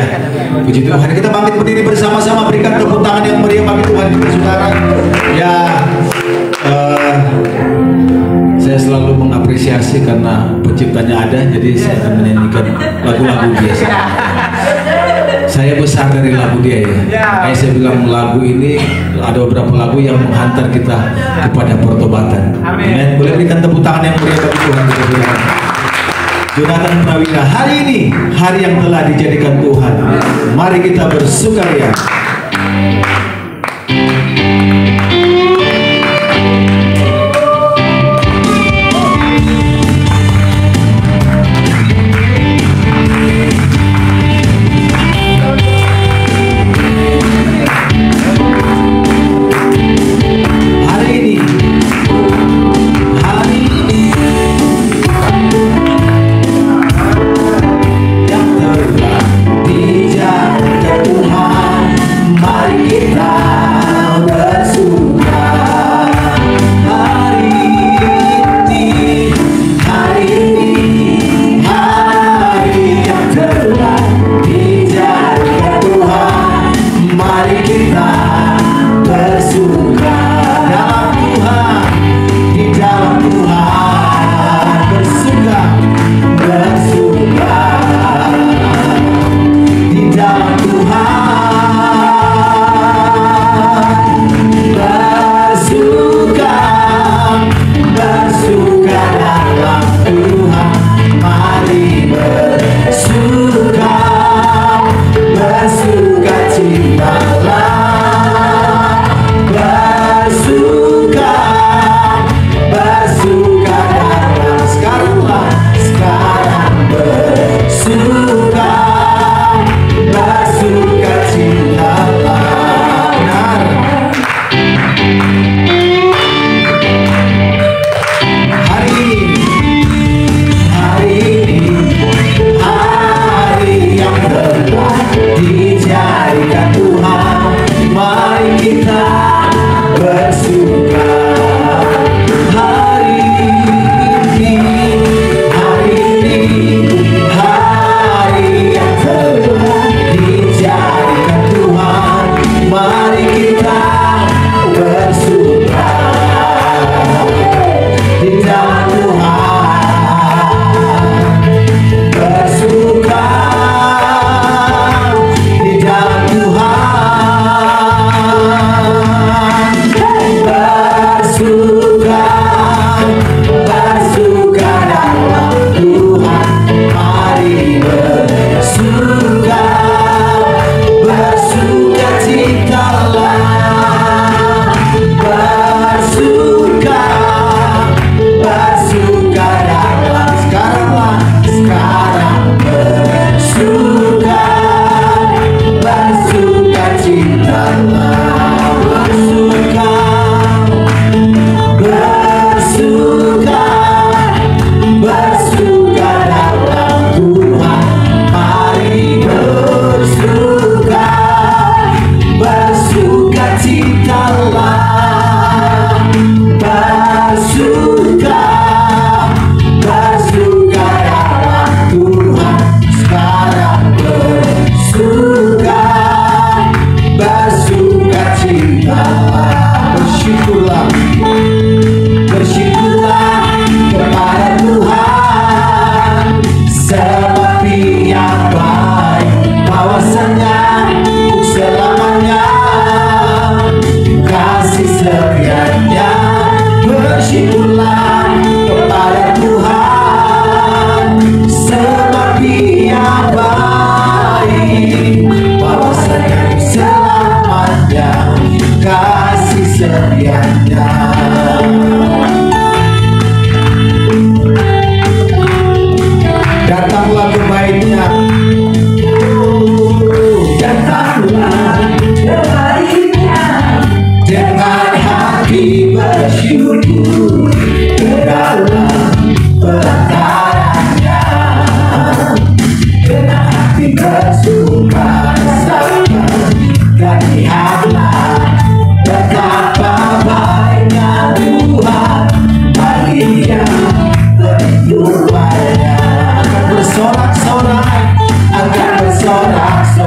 ya. Puji Tuhan. Kita bangkit berdiri bersama-sama, berikan tepuk tangan yang meriah bagi Tuhan kita saudara. Ya, saya selalu mengapresiasi karena penciptanya ada, jadi saya akan menyanyikan lagu-lagu biasa. Saya besar dari lagu dia ya. Kayak saya bilang lagu ini ada beberapa lagu yang menghantar kita kepada pertobatan. Amin. Boleh berikan tepuk tangan yang meriah bagi Tuhan kita saudara. Jonathan Prawira, hari ini hari yang telah dijadikan Tuhan. Mari kita bersukaria. Datanglah kebaiknya, datanglah kebaiknya dengan hati bersyukur ke dalam perkaranya, dengan hati bersuka sama dan lihatlah betapa baiknya Tuhan. Mari Dia berjuangnya akan bersorak-sorak, akan bersorak-sorak.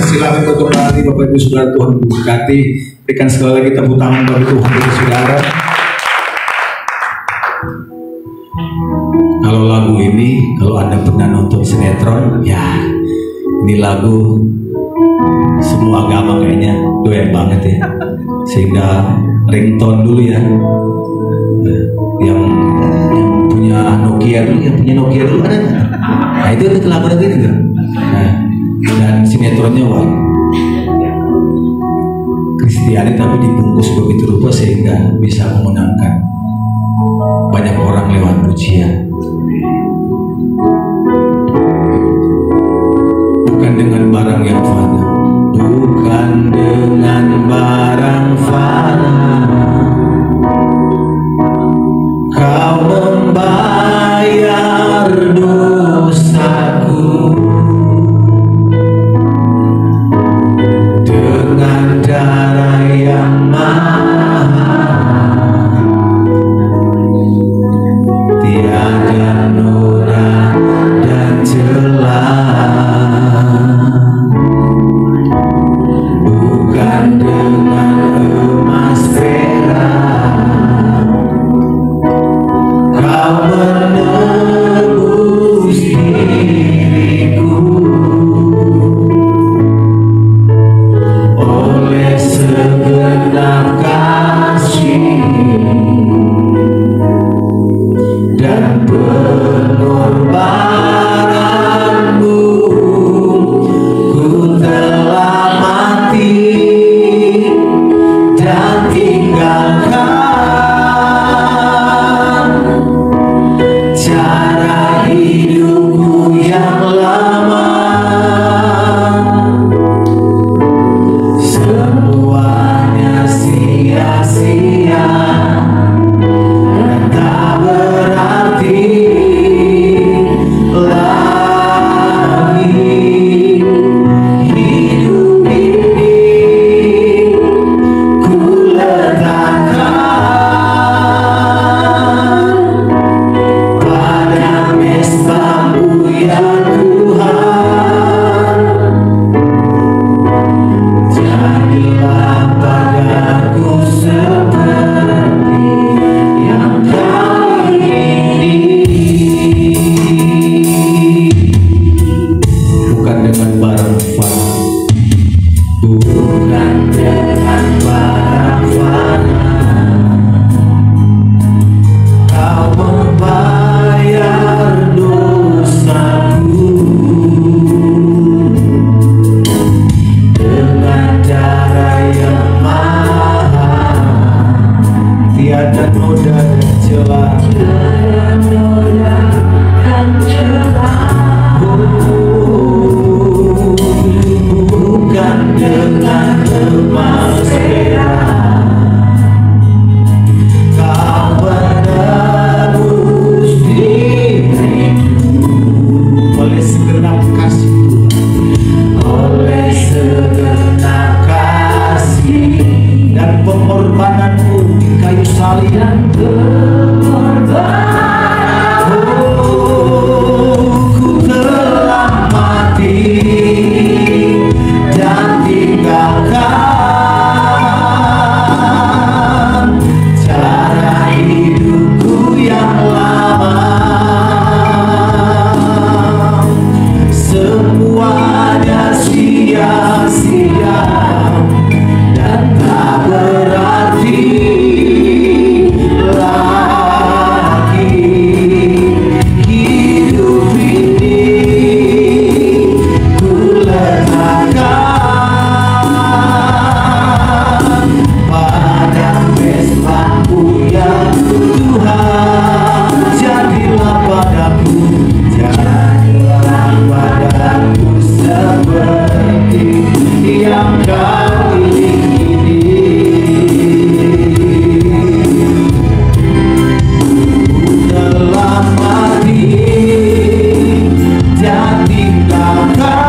Silakan kembali Bapak Ibu Saudara, Tuhan memberkati. Berikan sekali lagi tepuk tangan bagi Tuhan Ibu Saudara. Kalau lagu ini, kalau Anda pernah nonton sinetron, ya ini lagu semua agama kayaknya doyan banget ya. Sehingga ringtone dulu ya. Yang punya Nokia dulu ada. Nah itu lagu itu. Nah, dan sinetronnya Kristiani tapi dibungkus begitu rupa sehingga bisa memenangkan banyak orang lewat pujian. Bukan dengan barang yang fana, bukan dengan barang fana, Kau membayar dosaku dengan darah yang mahal, tiada noda dan celah. Bukan dengan emas perak Kau menebus diriku, oleh segenap kasih dan pengorbananmu, ku telah mati dan tinggalkan cara hidupku yang lama. Semuanya sia-sia dan tak berarti lagi. Hidup ini ku letakkan pada mesbah-Mu ya Tuhan. Jadilah padaku seperti yang Kau ingini. Bukan dengan barang fana, bukan dengan barang fana, Kau membayar dosaku dengan darah yang mahal, tiada noda dan celah. Bukan dengan emas perak Kau menebus diriku, oleh segenap kasih, oleh segenap kasih dan pengorbananmu di kayu salib. Ku telah mati dan tinggalkan cara hidupku yang lama. Semuanya sia-sia dan tak berarti lagi. Hidup ini ku letakkan pada mesbah-Mu ya Tuhan. Jadilah padaku seperti yang Kau ingini. Telah mati dan tinggalkan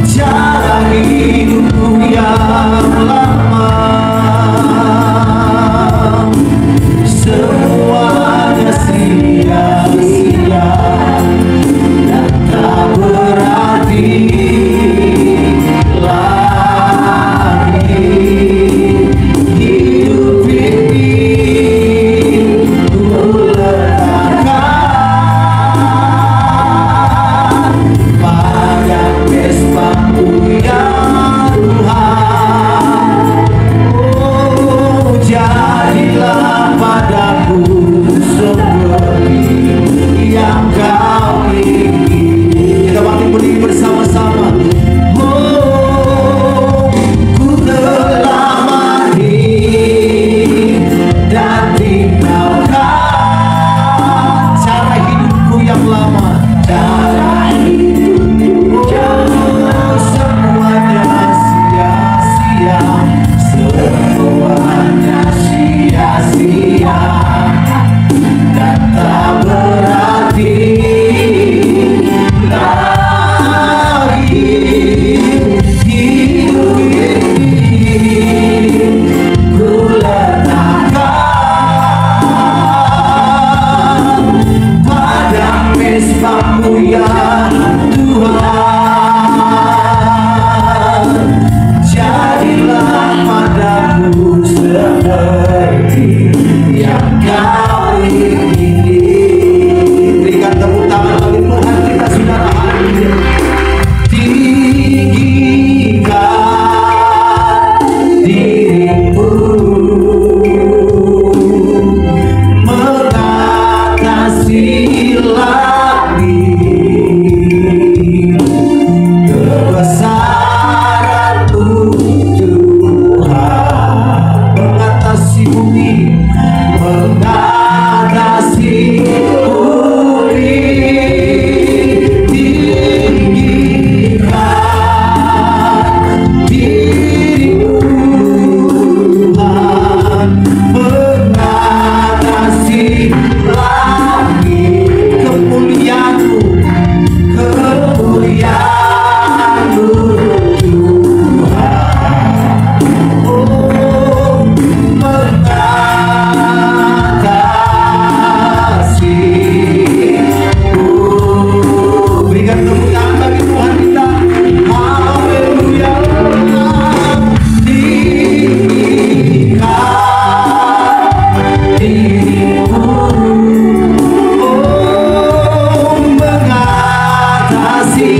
cara hidupku yang lama. Semuanya sia-sia dan tak berarti jadilah padaku seperti yang kau ingini. Berikan tepuk tangan bagi Tuhan kita, saudara. Tinggikan dirimu mengatasi langit, kebesaran-Mu Tuhan mengatasi bumi, mengatasi bumi. Tinggikan dirimu Tuhan mengatasi langit, kemuliaan-Mu, kemuliaan-Mu Tuhan. Oh, mengatasi. Berikan tepuk tangan bagi Tuhan kita. Haleluya. Tinggikan dirimu, oh, mengatasi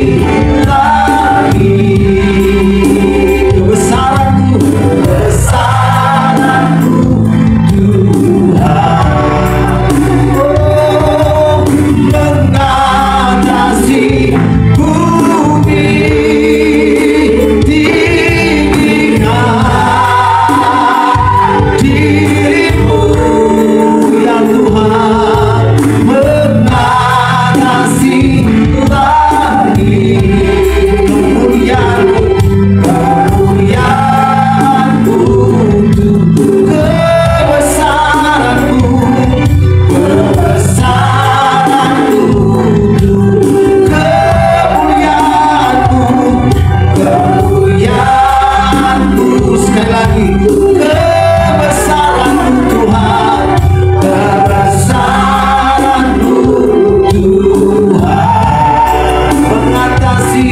langit, kebesaran-Mu, kebesaran-Mu Tuhan. Oh, mengatasi bumi, tinggikan dirimu ya Tuhan, mengatasi langit, kemuliaan-Mu, kemuliaan-Mu, kebesaran-Mu, kebesaran-Mu, kemuliaan-Mu, kemuliaan-Mu. Sekali lagi, kebesaran-Mu Tuhan, kebesaran-Mu Tuhan, mengatasi,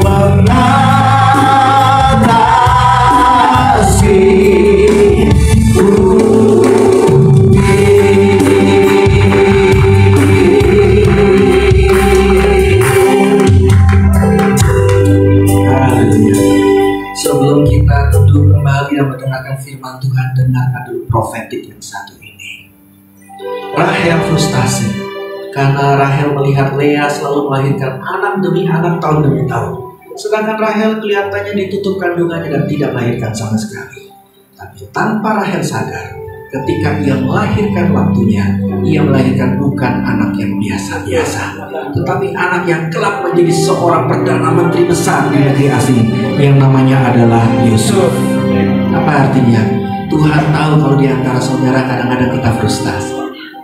mengatasi Sebelum kita duduk kembali dan mendengarkan firman Tuhan, dengarkan dulu profetik yang satu ini. Rahel frustasi karena Rahel melihat Lea selalu melahirkan anak demi anak, tahun demi tahun. Sedangkan Rahel kelihatannya ditutup kandungannya dan tidak melahirkan sama sekali. Tapi tanpa Rahel sadar, ketika ia melahirkan waktunya, ia melahirkan bukan anak yang biasa-biasa, tetapi anak yang kelak menjadi seorang perdana menteri besar di negeri asing yang namanya adalah Yusuf. Apa artinya? Tuhan tahu kalau di antara saudara kadang-kadang kita frustasi.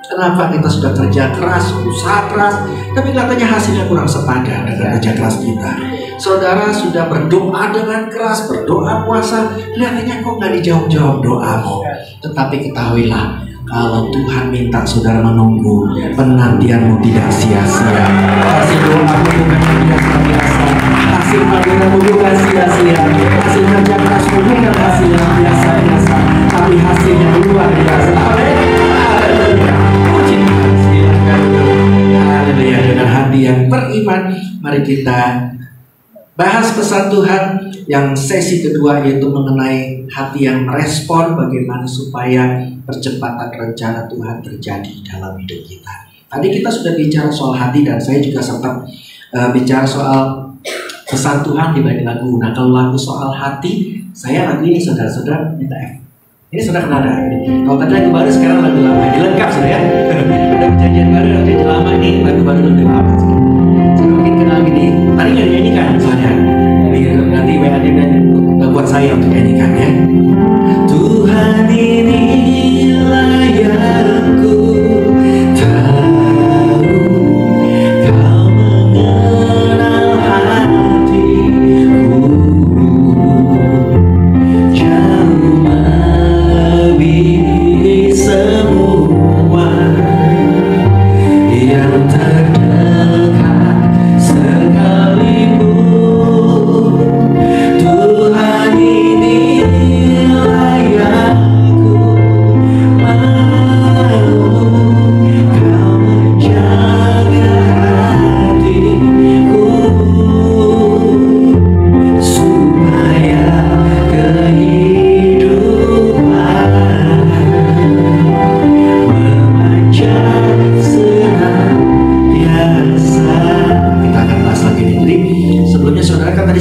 Kenapa kita sudah kerja keras, usaha keras, tapi katanya hasilnya kurang sepadan dengan kerja keras kita. Saudara sudah berdoa dengan keras, berdoa puasa, kelihatannya kok nggak dijawab-jawab doamu. Tetapi ketahuilah, kalau Tuhan minta saudara menunggu, penantianmu tidak sia-sia. Hasil doamu bukan biasa-biasa, hasil panggilanmu bukan sia-sia, hasil kerja kerasmu bukan hasil yang biasa-biasa, tapi hasilnya luar biasa. Haleluya. Dengan hati yang beriman, mari kita bahas pesan Tuhan yang sesi kedua, yaitu mengenai hati yang merespon bagaimana supaya percepatan rencana Tuhan terjadi dalam hidup kita. Tadi kita sudah bicara soal hati dan saya juga sempat bicara soal pesan Tuhan di balik lagu. Nah, kalau lagu soal hati, saya lagu ini saudara-saudara minta F. Ini sudah kenal dah. Kalau tadi lagu baru, sekarang lagu lama. Ini lengkap sudah ya. Ada perjanjian baru, ada perjanjian lama, ini lagu baru lebih lama. Saya mungkin kenal gini. Tadi nggak dinyanyikan soalnya. Nanti WA dia buat saya untuk nyanyikan ya. Tuhan inilah yang ku tahu, Kau mengenal hatiku jauh melebihi semua yang terdekat, segala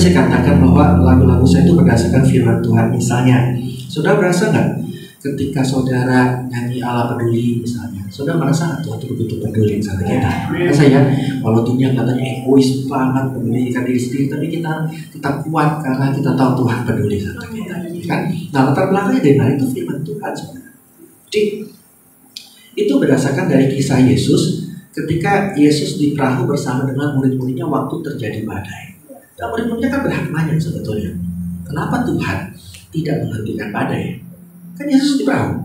saya katakan bahwa lagu-lagu saya itu berdasarkan firman Tuhan. Misalnya, saudara merasa nggak ketika saudara nyanyi Allah peduli misalnya, saudara merasa nggak Tuhan itu begitu peduli sama kita? Masa ya, kalau dunia katanya egois banget, pedulikan diri sendiri, tapi kita kuat karena kita tahu Tuhan peduli sama kita, kan? Nah, latar belakangnya dari mana? Itu firman Tuhan, saudara. Jadi, itu berdasarkan dari kisah Yesus ketika Yesus di perahu bersama dengan murid-muridnya waktu terjadi badai. Dan murid-muridnya kan berhak nanya sebetulnya, kenapa Tuhan tidak menghentikan badai? Kan Yesus di perahu.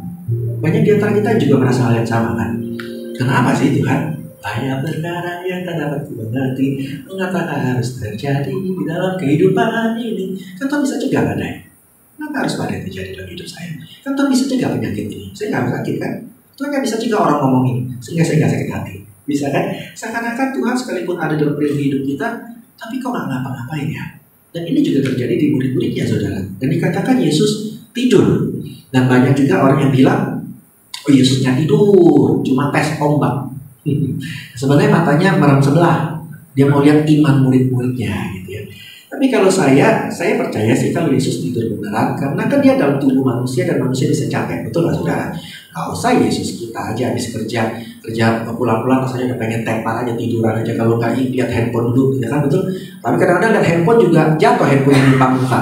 Banyak di antara kita juga merasa hal yang sama kan? Kenapa sih Tuhan? Banyak perkara yang tak dapat dimengerti, mengatakan harus terjadi di dalam kehidupan ini. Kan Tuhan bisa cegah badai. Kenapa harus badai terjadi dalam hidup saya? Kan Tuhan bisa cegah penyakit ini. Saya nggak sakit kan? Tuhan nggak bisa cegah orang ngomongin sehingga saya nggak sakit hati. Bisa kan? Seakan-akan Tuhan sekalipun ada dalam periode hidup kita, tapi kok nggak ngapa-ngapain ya? Dan ini juga terjadi di murid-muridnya, saudara. Dan dikatakan Yesus tidur. Dan banyak juga orang yang bilang, oh Yesusnya tidur, cuma tes ombak. Sebenarnya matanya merem sebelah. Dia mau lihat iman murid-muridnya, gitu ya. Tapi kalau saya percaya sih kalau Yesus tidur beneran, karena kan dia dalam tubuh manusia dan manusia bisa capek, betul nggak saudara? Kalau saya Yesus kita aja habis kerja pulang-pulang rasanya udah pengen tepar aja, tiduran aja, kalau nggak lihat handphone dulu, ya kan, betul. Tapi kadang-kadang lihat handphone juga jatuh, handphone yang nimpa muka,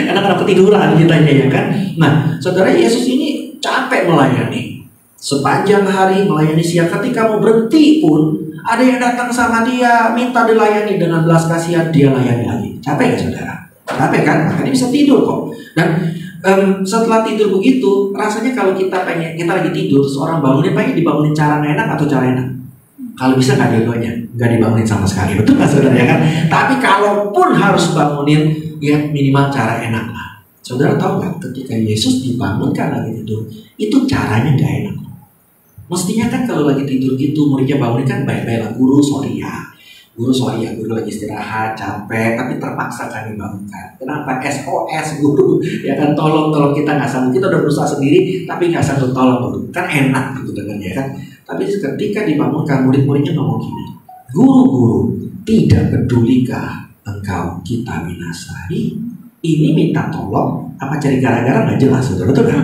kadang-kadang ketiduran kitanya, ya kan. Nah, saudara, Yesus ini capek melayani, sepanjang hari melayani siang. Ketika mau berhenti pun ada yang datang sama dia minta dilayani, dengan belas kasihan dia layani lagi. Capek ya saudara? Capek kan? Makanya bisa tidur kok. Dan setelah tidur begitu, rasanya kalau kita lagi tidur, seorang bangunin, pengen dibangunin cara enak atau cara enak? Kalau bisa nggak dua-duanya, nggak dibangunin sama sekali, betul nggak saudara, ya kan? Tapi kalaupun harus bangunin, ya minimal cara enak lah. Saudara tahu nggak, ketika Yesus dibangunkan lagi tidur, itu caranya nggak enak. Mestinya kan kalau lagi tidur gitu, muridnya bangunin kan baik-baik lah, guru guru lagi istirahat, capek, tapi terpaksa kan dibangunkan. Kenapa? SOS guru, ya kan, tolong kita nggak sanggup, kita udah berusaha sendiri, tapi nggak sanggup, tolong guru, kan enak gitu dengannya kan. Tapi ketika dibangunkan, murid-muridnya ngomong gini, guru, tidak pedulikah engkau kita binasa? Ini minta tolong, apa cari gara-gara nggak jelas, saudara, betul kan?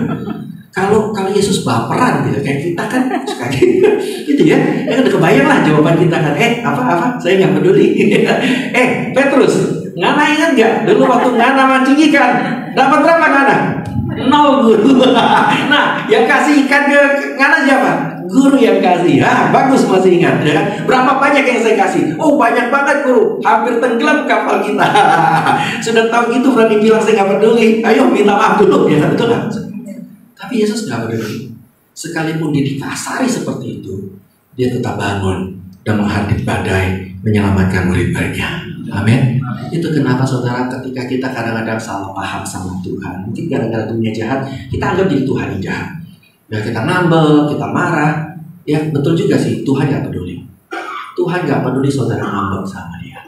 Kalau Yesus baperan gitu, kayak kita kan suka gitu ya kan, udah kebayang lah jawaban kita kan, apa, saya nggak peduli. Petrus, Ngana ingat nggak? Dulu waktu Ngana mancing ikan, dapat berapa Ngana? 0 guru. Nah, yang kasih ikan ke Ngana siapa? Guru yang kasih. Bagus, masih ingat ya kan? Berapa banyak yang saya kasih? Oh, banyak banget guru, hampir tenggelam kapal kita. Sudah tahu gitu berani bilang saya nggak peduli, ayo minta maaf dulu, ya kan, betul nggak? Tapi Yesus nggak peduli. Sekalipun dia dikasari seperti itu, dia tetap bangun dan menghadapi badai, menyelamatkan murid-muridnya. Amin. Itu kenapa saudara, ketika kita kadang-kadang salah paham sama Tuhan, mungkin gara-gara dunia jahat, kita anggap diri Tuhan yang jahat. Ya, kita ngambek, kita marah. Ya betul juga sih, Tuhan nggak peduli. Tuhan nggak peduli saudara ngambek sama dia.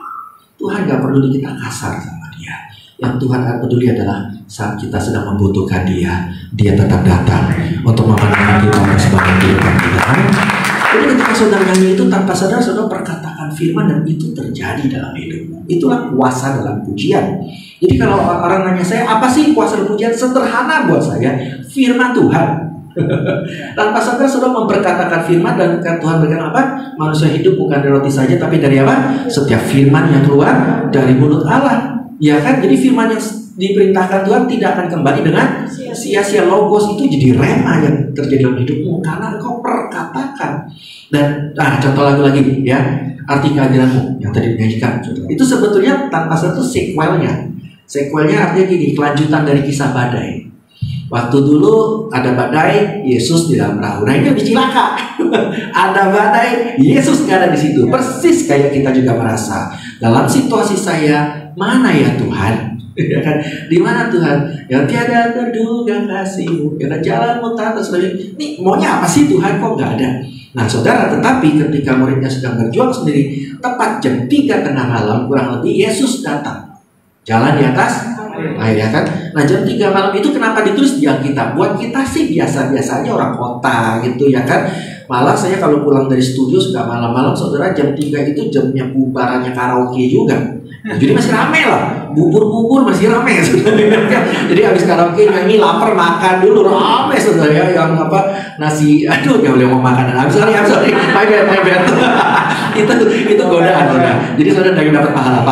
Tuhan nggak peduli kita kasar sama dia. Yang Tuhan peduli adalah saat kita sedang membutuhkan dia tetap datang untuk memenuhi kita sebagai kehidupan kita. Jadi ketika saudara nyanyi itu tanpa sadar, saudara perkatakan firman dan itu terjadi dalam hidupmu. Itulah kuasa dalam pujian. Jadi kalau orang nanya saya, apa sih kuasa dalam pujian? Sederhana buat saya, firman Tuhan. Tanpa sadar saudara memperkatakan firman, dan Tuhan berkata apa? Manusia hidup bukan dari roti saja, tapi dari apa? Setiap firman yang keluar dari mulut Allah. Ya kan, jadi firman yang diperintahkan Tuhan tidak akan kembali dengan sia-sia. Logos itu jadi rema yang terjadi dalam hidupmu karena engkau perkatakan. Dan contoh lagi ya, arti kehadiranmu yang tadi dinyanyikan, itu sebetulnya tanpa satu sequelnya artinya gini, kelanjutan dari kisah badai. Waktu dulu ada badai, Yesus di dalam perahu. Nah, ini lebih cilaka. Ada badai, Yesus nggak ada di situ. Persis kayak kita juga merasa dalam situasi saya, mana ya Tuhan? Ya kan? Di mana Tuhan? Yang tiada terduga kasih-Mu, yang jalanmu tak sebagainya. Nih maunya apa sih Tuhan? Kok nggak ada? Nah saudara, tetapi ketika muridnya sedang berjuang sendiri, tepat jam 3 tengah malam kurang lebih, Yesus datang. Jalan di atas air, ya kan? Nah jam 3 malam itu kenapa ditulis di Alkitab? Buat kita sih biasa-biasa aja, orang kota gitu ya kan. Malah saya kalau pulang dari studio suka malam-malam, saudara, jam 3 itu jamnya bubarannya karaoke juga. Jadi masih rame lah, bubur masih rame saudara. Jadi habis karaoke nyanyi lapar makan dulu rame saudara ya, yang apa nasi, aduh nggak boleh mau makanan. I'm sorry, my bad. itu godaan saudara. Jadi saudara dari dapat pahala.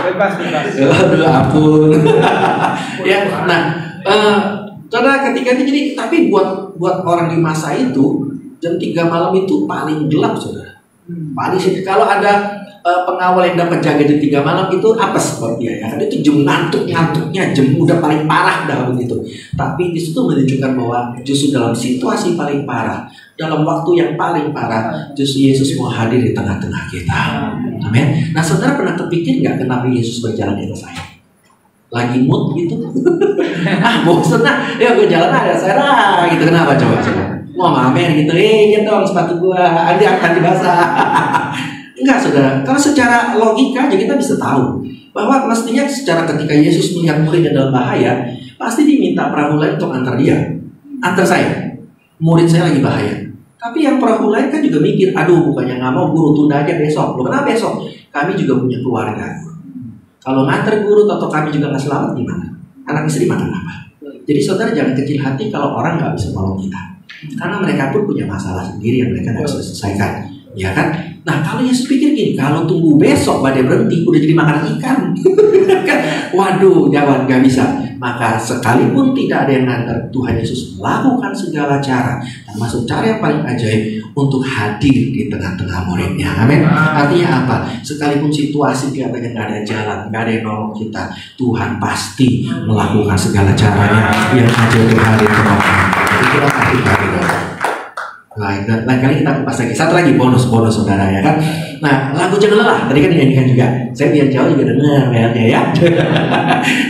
Bebas. Aduh ampun. Ya, nah, saudara ketika itu jadi, tapi buat orang di masa itu jam 3 malam itu paling gelap saudara. Paling sih kalau ada pengawal yang dapat jaga di 3 malam itu apa sebab dia ya? Itu jam ngantuknya jam udah paling parah dalam itu. Tapi di situ menunjukkan bahwa justru dalam situasi paling parah, dalam waktu yang paling parah, justru Yesus mau hadir di tengah-tengah kita. Amin. Nah, saudara pernah terpikir nggak kenapa Yesus berjalan di atas air? Lagi mood gitu? Bosan ya gue jalan ada saya gitu. Kenapa coba? Mau mamer gitu, dong sepatu gua, anti basah. Enggak saudara, kalau secara logika aja kita bisa tahu bahwa mestinya secara ketika Yesus melihat muridnya dalam bahaya, pasti diminta perahu lain untuk antar saya, murid saya lagi bahaya. Tapi yang perahu lain kan juga mikir, aduh bukannya nggak mau guru, tunda aja besok. Loh kenapa besok? Kami juga punya keluarga. Kalau nganter guru atau kami juga nggak selamat gimana? Anak istri makan apa? Jadi saudara jangan kecil hati kalau orang nggak bisa nolong kita, karena mereka pun punya masalah sendiri yang mereka nggak bisa selesaikan, ya kan? Nah kalau Yesus pikir gini, kalau tunggu besok badai berhenti udah jadi makan ikan, waduh gawat gak bisa. Maka sekalipun tidak ada yang nganter, Tuhan Yesus melakukan segala cara, termasuk cara yang paling ajaib untuk hadir di tengah-tengah muridnya. Amin. Artinya apa? Sekalipun situasi kelihatannya nggak ada jalan, nggak ada yang nolong kita, Tuhan pasti melakukan segala caranya yang ajaib untuk hadir di tengah-tengah. Jadi kita pasti hadir. Lain kali kita kupas lagi. Satu lagi bonus saudara ya kan. Nah lagu Jangan Lelah tadi kan dinyanyikan juga. Saya biar jauh juga dengar ya.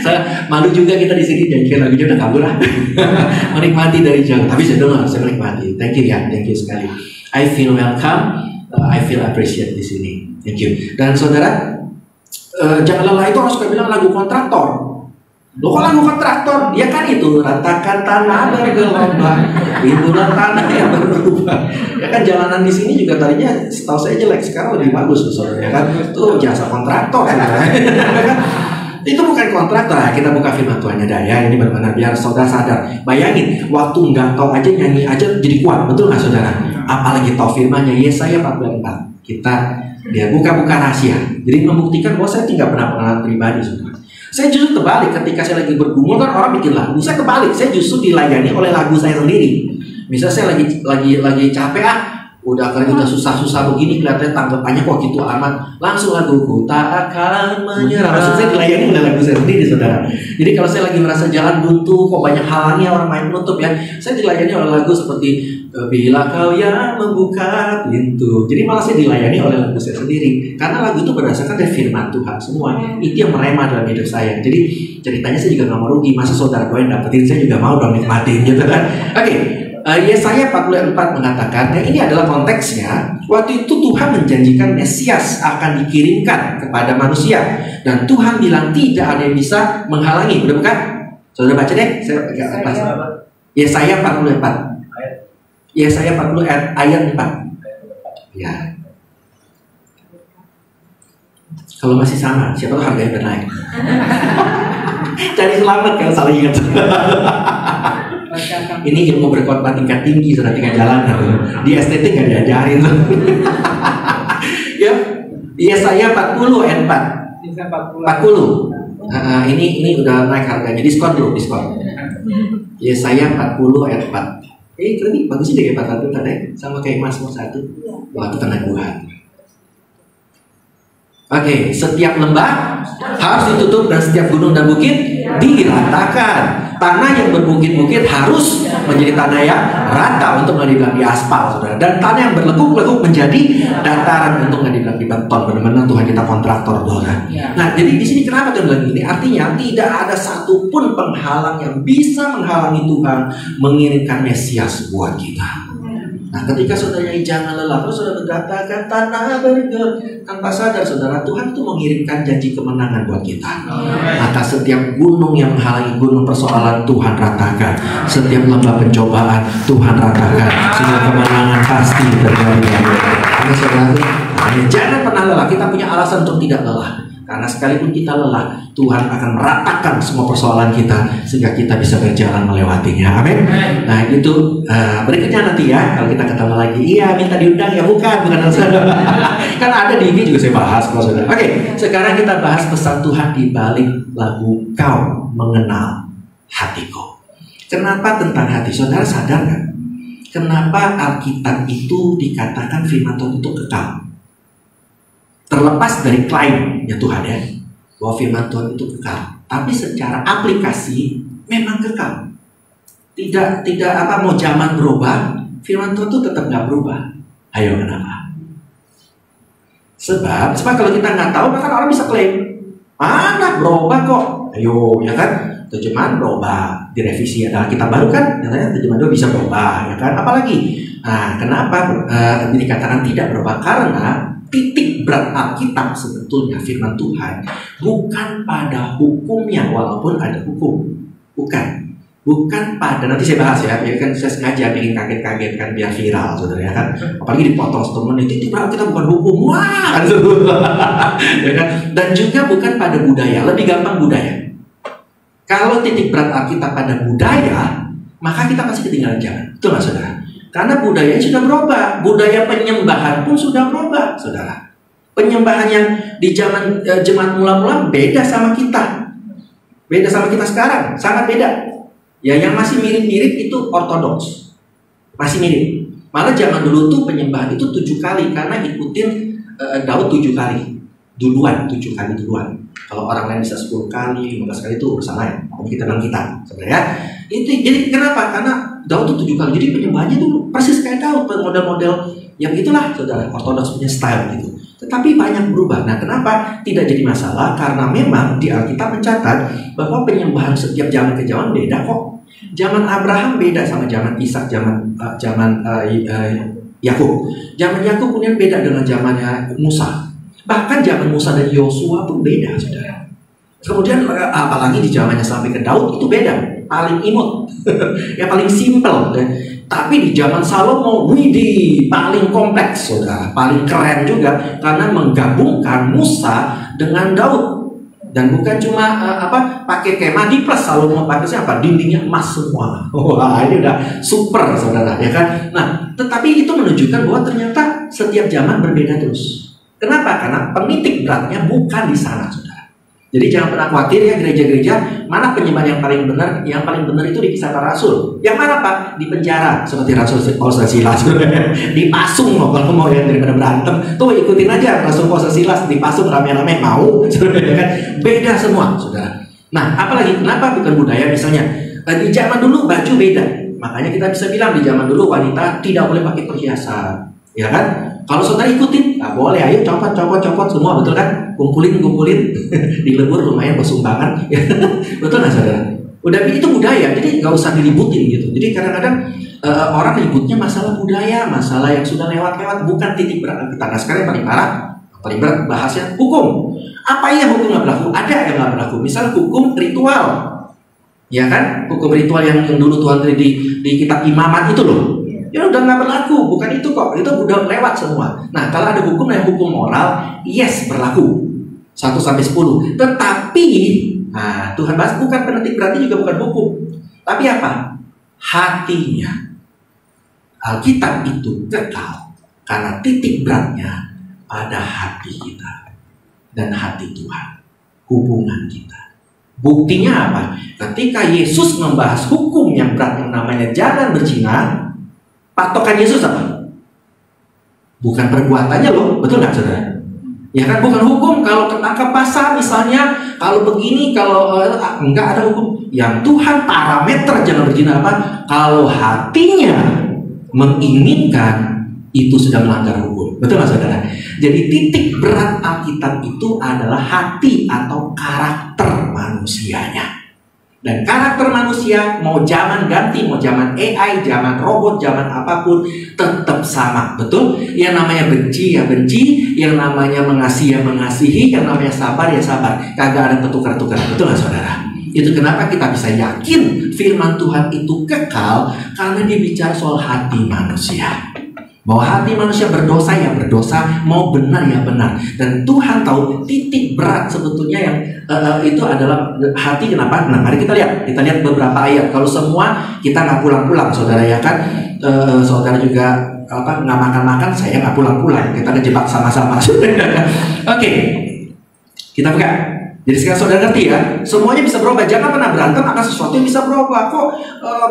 Saya malu juga kita di sini nyanyikan lagunya udah kabur lah. Menikmati dari jauh. Tapi saya dengar, saya menikmati. Thank you ya, thank you sekali. I feel welcome, I feel appreciate di sini. Thank you. Dan saudara, Jangan Lelah itu harus suka bilang lagu kontraktor. Loh kok lagu kontraktor? Dia kan itu ratakan tanah bergelombang, itulah tanah yang berubah. Ya kan jalanan di sini juga tadinya setahu saya jelek, sekarang lebih bagus saudara ya kan. Itu jasa kontraktor saudara. Itu bukan kontraktor. Nah, kita buka firman Tuhannya dah ya. Ini benar-benar biar saudara sadar. Bayangin waktu nggak tahu aja nyanyi aja jadi kuat, betul nggak saudara? Apalagi tahu firmannya Yesaya 44. Kita dia buka-buka rahasia. Jadi membuktikan bahwa saya tidak pernah pengalaman pribadi saudara. Saya justru terbalik, ketika saya lagi bergumul kan orang bikin lagu, saya kebalik, saya justru dilayani oleh lagu saya sendiri. Misal saya lagi capek udah susah-susah begini kelihatannya tanggapannya kok gitu amat, langsung laguku tak akan menyerah. Maksud saya dilayani oleh lagu saya sendiri saudara. Jadi kalau saya lagi merasa jalan buntu, kok banyak halangnya orang main menutup ya, saya dilayani oleh lagu seperti Bila Kau yang membuka pintu. Jadi malah saya dilayani oleh lagu saya sendiri, karena lagu itu berdasarkan dari firman Tuhan semua. Itu yang merema dalam hidup saya. Jadi ceritanya saya juga gak mau rugi, masa saudara doain dapetin, saya juga mau dong nikmatin gitu kan. Oke. Yesaya 44 mengatakan, nah ini adalah konteksnya. Waktu itu Tuhan menjanjikan Mesias akan dikirimkan kepada manusia, dan Tuhan bilang tidak ada yang bisa menghalangi. Udah bukan? Saudara baca deh. Saya agak atas. Yesaya 44. Yesaya 40 ayat 4. Ya. Kalau masih sama, siapa tahu harganya bernaik. Cari selamat kalau salah ingat. Ini ilmu berkhotbah tingkat tinggi, sudah tingkat jalan. Di STT nggak diajarin. Ya, Yesaya 40 ayat 4. 40. Ini udah naik harganya. Diskon dulu, diskon. Yesaya 40 ayat 4. Tapi bagusnya deh 41 tadi, sama kayak Mazmur 1. Wah, itu tanda Tuhan. Oke, setiap lembah harus ditutup dan setiap gunung dan bukit diratakan. Tanah yang berbukit-bukit harus menjadi tanah yang rata, untuk nggak dibilang di aspal, saudara. Dan tanah yang berlekuk-lekuk menjadi dataran, untuk nggak dibilang di beton. Benar-benar Tuhan kita kontraktor, saudara. Nah, jadi di sini kenapa Tuhan bilang ini? Artinya tidak ada satupun penghalang yang bisa menghalangi Tuhan mengirimkan Mesias buat kita. Nah, ketika saudara jangan lelah, terus saudara berkatakan tanah bergerak, tanpa sadar saudara, Tuhan itu mengirimkan janji kemenangan buat kita. Maka setiap gunung yang menghalangi gunung persoalan, Tuhan ratakan. Setiap lembah pencobaan, Tuhan ratakan. Sehingga kemenangan pasti terjadi. Karena saudara, Jangan pernah lelah. Kita punya alasan untuk tidak lelah. Karena sekalipun kita lelah, Tuhan akan meratakan semua persoalan kita sehingga kita bisa berjalan melewatinya. Amin. Nah itu berikutnya nanti ya, kalau kita ketemu lagi. Iya, minta diundang ya, bukan kan ada di IG juga saya bahas kalau saudara. Oke, sekarang kita bahas pesan Tuhan di balik lagu Kau Mengenal Hatiku. Kenapa tentang hati? Saudara sadar nggak? Kenapa Alkitab itu dikatakan firman Tuhan itu kekal? Terlepas dari klaimnya Tuhan ya, bahwa firman Tuhan itu kekal, tapi secara aplikasi memang kekal. Tidak mau zaman berubah, firman Tuhan itu tetap nggak berubah. Ayo, kenapa? Sebab kalau kita nggak tahu, maka orang bisa klaim, mana berubah kok? Ayo, ya kan? Terjemahan berubah, direvisi ada kitab baru kan? Katanya terjemahan itu bisa berubah, ya kan? Apalagi? Nah, kenapa dikatakan tidak berubah? Karena titik berat Alkitab sebetulnya firman Tuhan bukan pada hukumnya, walaupun ada hukum, bukan pada, nanti saya bahas ya, kan saya sengaja bikin kaget-kaget kan biar viral saudara ya kan, apalagi dipotong satu menit, titik berat Alkitab bukan hukum, wah ya kan? Dan juga bukan pada budaya, lebih gampang budaya. Kalau titik berat Alkitab pada budaya, maka kita pasti ketinggalan zaman, betul nggak saudara? Karena budaya sudah berubah, budaya penyembahan pun sudah berubah, saudara. Penyembahan yang di zaman jemaat mula-mula beda sama kita, sekarang, sangat beda. Ya, yang masih mirip-mirip itu ortodoks, masih mirip. Malah zaman dulu tuh penyembahan itu 7 kali karena ikutin Daud 7 kali duluan. Kalau orang lain bisa 10 kali, 15 kali itu urusan lain. Kita bilang kita, sebenarnya. Itu jadi kenapa? Karena Daud itu 7 kali. Jadi penyembahannya tuh persis kayak Daud, model-model yang itulah, saudara. Ortodoks punya style gitu. Tetapi banyak berubah. Nah, kenapa tidak jadi masalah? Karena memang di Alkitab mencatat bahwa penyembahan setiap zaman ke zaman beda kok. Zaman Abraham beda sama zaman Ishak, zaman Yakub. Zaman Yakub kemudian beda dengan zamannya Musa. Bahkan zaman Musa dan Yosua pun beda, saudara. Kemudian apalagi di zamannya sampai ke Daud itu beda. Paling imut, ya paling simple. Tapi di zaman Salomo, widih, paling kompleks, saudara. Paling keren juga karena menggabungkan Musa dengan Daud. Dan bukan cuma pakai kemah di plus Salomo pakai apa? Dindingnya emas semua. Wah, ini udah super, saudara, ya kan? Nah, tetapi itu menunjukkan bahwa ternyata setiap zaman berbeda terus. Kenapa? Karena penitik beratnya bukan di sana, saudara. Jadi jangan pernah khawatir ya gereja-gereja, mana penyembahan yang paling benar? Yang paling benar itu di Kisah Para Rasul. Yang mana Pak? Di penjara, seperti Rasul Paulus dan Silas. Dipasung loh kalau mau ya, daripada berantem. Tuh ikutin aja Rasul Paulus dan Silas dipasung rame-rame, mau, saudara kan? Beda semua, saudara. Nah, apalagi kenapa bukan budaya? Misalnya di zaman dulu baju beda, makanya kita bisa bilang di zaman dulu wanita tidak boleh pakai perhiasan, ya kan? Kalau saudara ikutin, nggak boleh. Ayo copot semua, betul kan? Kumpulin dilebur lumayan bersumbangan, betul nggak saudara? Udah itu budaya, jadi nggak usah diributin gitu. Jadi kadang-kadang orang ributnya masalah budaya, masalah yang sudah lewat-lewat, bukan titik berat kita. Nah sekarang yang paling berat bahasnya hukum. Apa ya hukum nggak berlaku? Ada yang nggak berlaku. Misal hukum ritual, ya kan? Hukum ritual yang dulu Tuhan di kitab Imamat itu loh. Ya udah nggak berlaku, bukan itu kok, itu udah lewat semua. Nah kalau ada hukum yang hukum moral, yes berlaku 1-10. Tetapi, nah Tuhan bahas bukan penitik beratnya juga bukan hukum, tapi apa? Hatinya. Alkitab itu kekal karena titik beratnya pada hati kita dan hati Tuhan, hubungan kita. Buktinya apa? Ketika Yesus membahas hukum yang berat yang namanya jangan berzina, patokan Yesus apa? Bukan perbuatannya loh, betul nggak saudara? Ya kan, bukan hukum. Kalau ketangkap basah misalnya, kalau begini, kalau enggak ada hukum. Yang Tuhan parameter jangan berzina apa? Kalau hatinya menginginkan, itu sudah melanggar hukum, betul nggak saudara? Jadi titik berat Alkitab itu adalah hati atau karakter manusianya. Dan karakter manusia mau zaman ganti, mau zaman AI, zaman robot, zaman apapun tetap sama, betul? Yang namanya benci ya benci, yang namanya mengasihi ya mengasihi, yang namanya sabar ya sabar. Kagak ada ketukar-tukar, betul nggak saudara? Itu kenapa kita bisa yakin firman Tuhan itu kekal, karena dia bicara soal hati manusia. Bahwa hati manusia berdosa ya berdosa, mau benar ya benar. Dan Tuhan tahu titik berat sebetulnya yang itu adalah hati. Kenapa? Nah, mari kita lihat beberapa ayat. Kalau semua kita nggak pulang-pulang, saudara ya kan? Saudara juga nggak makan-makan, saya nggak pulang-pulang. Kita kejebak sama-sama. Oke, kita buka. Jadi sekarang saudara ngerti ya, semuanya bisa berubah. Jangan pernah berantem akan sesuatu yang bisa berubah. Kok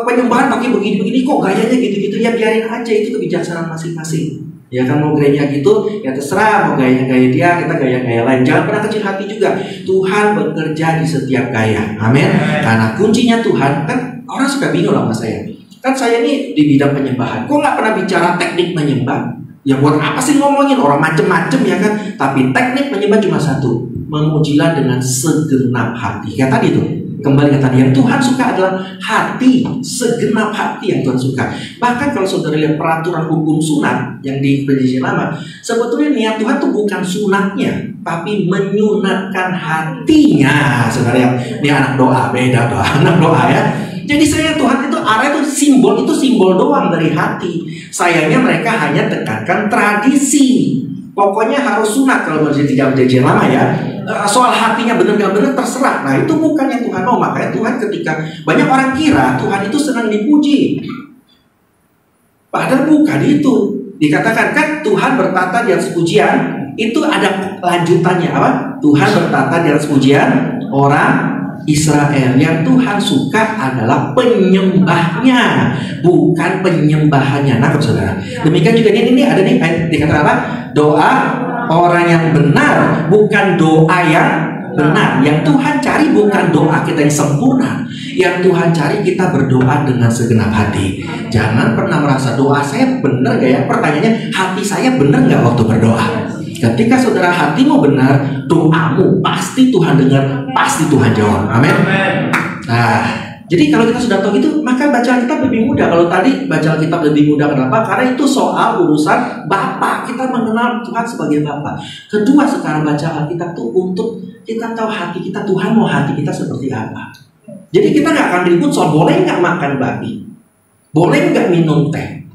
penyembahan pakai begini-begini, kok gayanya gitu-gitu, ya biarin aja, itu kebijaksanaan masing-masing. Ya kan, mau gayanya gitu, ya terserah. Mau gayanya gaya dia, kita gaya-gaya lain. Jangan pernah kecil hati juga. Tuhan bekerja di setiap gaya. Amin. Karena kuncinya Tuhan, kan orang suka bingung lah sama saya. Kan saya ini di bidang penyembahan, kok nggak pernah bicara teknik menyembah? Ya buat apa sih ngomongin orang macem-macem ya kan? Tapi teknik menyembah cuma satu, memujilah dengan segenap hati. Kayak tadi tuh, kembali ke tadi, yang Tuhan suka adalah hati, segenap hati yang Tuhan suka. Bahkan kalau saudara lihat peraturan hukum sunat yang di Perjanjian Lama, sebetulnya niat Tuhan tuh bukan sunatnya, tapi menyunatkan hatinya. Saudara ya, ini anak doa, beda doa, anak doa ya. Jadi saya Tuhan itu arah itu simbol doang dari hati. Sayangnya mereka hanya tekankan tradisi. Pokoknya harus sunat kalau menjadi tidak Perjanjian Lama ya. Soal hatinya benar gak benar terserah. Nah itu bukan yang Tuhan mau. Makanya Tuhan ketika banyak orang kira Tuhan itu senang dipuji, padahal bukan itu. Dikatakan kan Tuhan bertata di atas pujian, itu ada lanjutannya apa? Tuhan bertata di atas pujian orang Israel. Yang Tuhan suka adalah penyembahnya, bukan penyembahannya. Nah, saudara. Demikian juga ini ada nih dikatakan apa? Doa orang yang benar, bukan doa yang benar. Yang Tuhan cari bukan doa kita yang sempurna. Yang Tuhan cari kita berdoa dengan segenap hati. Jangan pernah merasa doa saya benar gak ya? Pertanyaannya, hati saya benar gak waktu berdoa? Ketika saudara hatimu benar, doamu pasti Tuhan dengar, pasti Tuhan jawab. Amin. Nah, jadi kalau kita sudah tahu itu, maka bacaan kita lebih mudah. Kalau tadi bacaan kita lebih mudah, kenapa? Karena itu soal urusan Bapa. Kita mengenal Tuhan sebagai Bapa. Kedua, sekarang bacaan kita tuh untuk kita tahu hati kita, Tuhan mau hati kita seperti apa. Jadi kita nggak akan ribut soal boleh nggak makan babi, boleh nggak minum teh.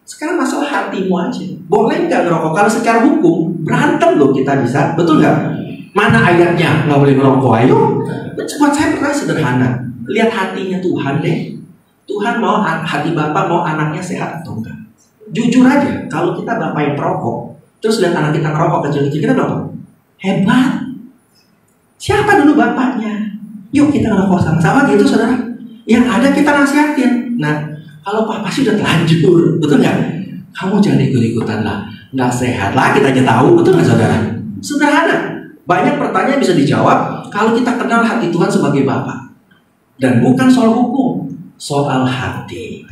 Sekarang masalah hatimu aja. Boleh nggak ngerokok? Kalau secara hukum berantem loh kita bisa, betul nggak? Mana ayatnya nggak boleh ngerokok? Ayo, buat saya pernah sederhana. Lihat hatinya Tuhan deh. Tuhan mau hati Bapak mau anaknya sehat atau enggak? Jujur aja, kalau kita bapak yang perokok, terus lihat anak kita ngerokok kecil-kecil, kita bilang hebat. Siapa dulu bapaknya? Yuk kita ngerokok sama-sama gitu, saudara. Yang ada kita nasihatin. Nah, kalau papa sih udah telanjur, betul nggak? Kamu jangan ikut-ikutan lah, nggak sehat lah, kita aja tahu, betul nggak saudara? Sederhana. Banyak pertanyaan bisa dijawab kalau kita kenal hati Tuhan sebagai Bapa. Dan bukan soal hukum, soal hati.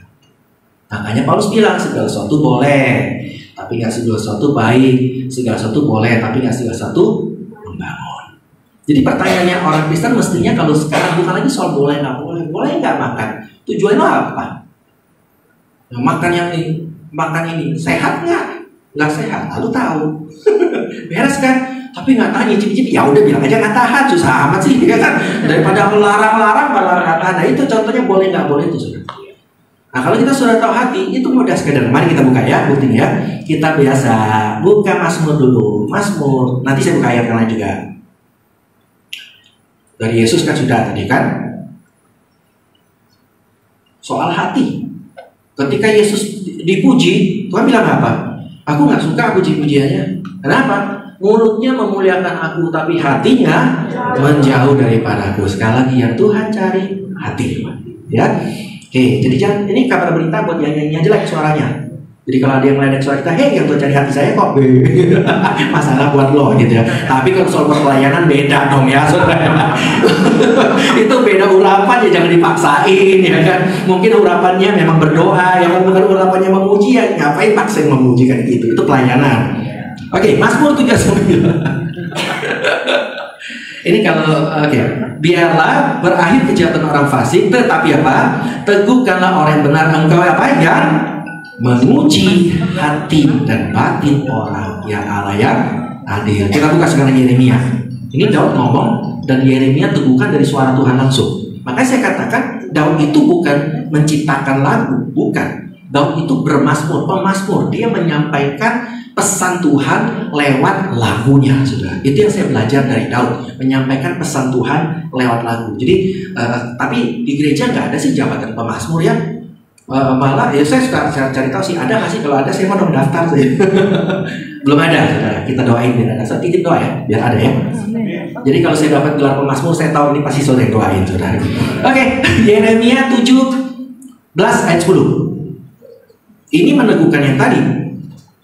Makanya Paulus bilang segala sesuatu boleh, tapi nggak segala sesuatu baik. Segala sesuatu boleh, tapi nggak segala sesuatu membangun. Jadi pertanyaannya orang Kristen mestinya kalau sekarang bukan lagi soal boleh nggak boleh, boleh nggak makan. Tujuannya apa? Nah, makan ini sehat nggak? Nggak sehat, lalu tahu. Beres kan? Tapi nggak tahan, nyicip-nyicip, ya udah bilang aja nggak tahan, susah amat sih, ya kan? Daripada melarang-larang malah nggak tahan. Nah itu contohnya boleh nggak boleh itu sudah. Nah kalau kita sudah tahu hati, itu mudah sekadar. Mari kita buka ya, buktinya ya. Kita biasa buka Mazmur dulu, Mazmur. Nanti saya buka ayat yang lain juga. Dari Yesus kan sudah tadi kan. Soal hati. Ketika Yesus dipuji, Tuhan bilang apa? Aku nggak suka puji-pujiannya. Kenapa? Mulutnya memuliakan aku, tapi hatinya menjauh daripadaku. Sekali lagi yang Tuhan cari hati, ya. Oke, jadi jangan, ini kabar berita buat yang nyanyi aja lah suaranya. Jadi kalau ada yang meledek suara kita, hei yang Tuhan cari hati saya kok. Masalah buat lo gitu ya. Tapi kalau soal pelayanan beda dong ya, saudara. Itu beda urapan ya, jangan dipaksain ya kan. Mungkin urapannya memang berdoa, yang bukan urapannya memuji ya ngapain paksain memuji kan gitu. Itu pelayanan. Oke, Mazmur 39. Ini kalau biarlah berakhir kejahatan orang fasik, tetapi apa? Teguhkanlah orang yang benar, engkau apa? Yang menguji hati dan batin orang yang Allah yang adil. Kita buka sekarang Yeremia. Ini Daud ngomong dan Yeremia teguhkan dari suara Tuhan langsung. Makanya saya katakan Daud itu bukan menciptakan lagu, bukan. Daud itu bermazmur, pemazmur. Dia menyampaikan pesan Tuhan lewat lagunya, saudara. Itu yang saya belajar dari Daud, menyampaikan pesan Tuhan lewat lagu. Jadi, tapi di gereja nggak ada sih jabatan pemazmur ya. Malah ya saya suka cari tahu sih, ada nggak sih? Kalau ada saya mau dong daftar sih. Belum ada, saudara. Kita doain biar ada. Saya titip doa ya, biar ada ya. Jadi kalau saya dapat gelar pemazmur, saya tahu ini pasti saudara yang doain, saudara. Oke, Yeremia 17 ayat 10. Ini meneguhkan yang tadi.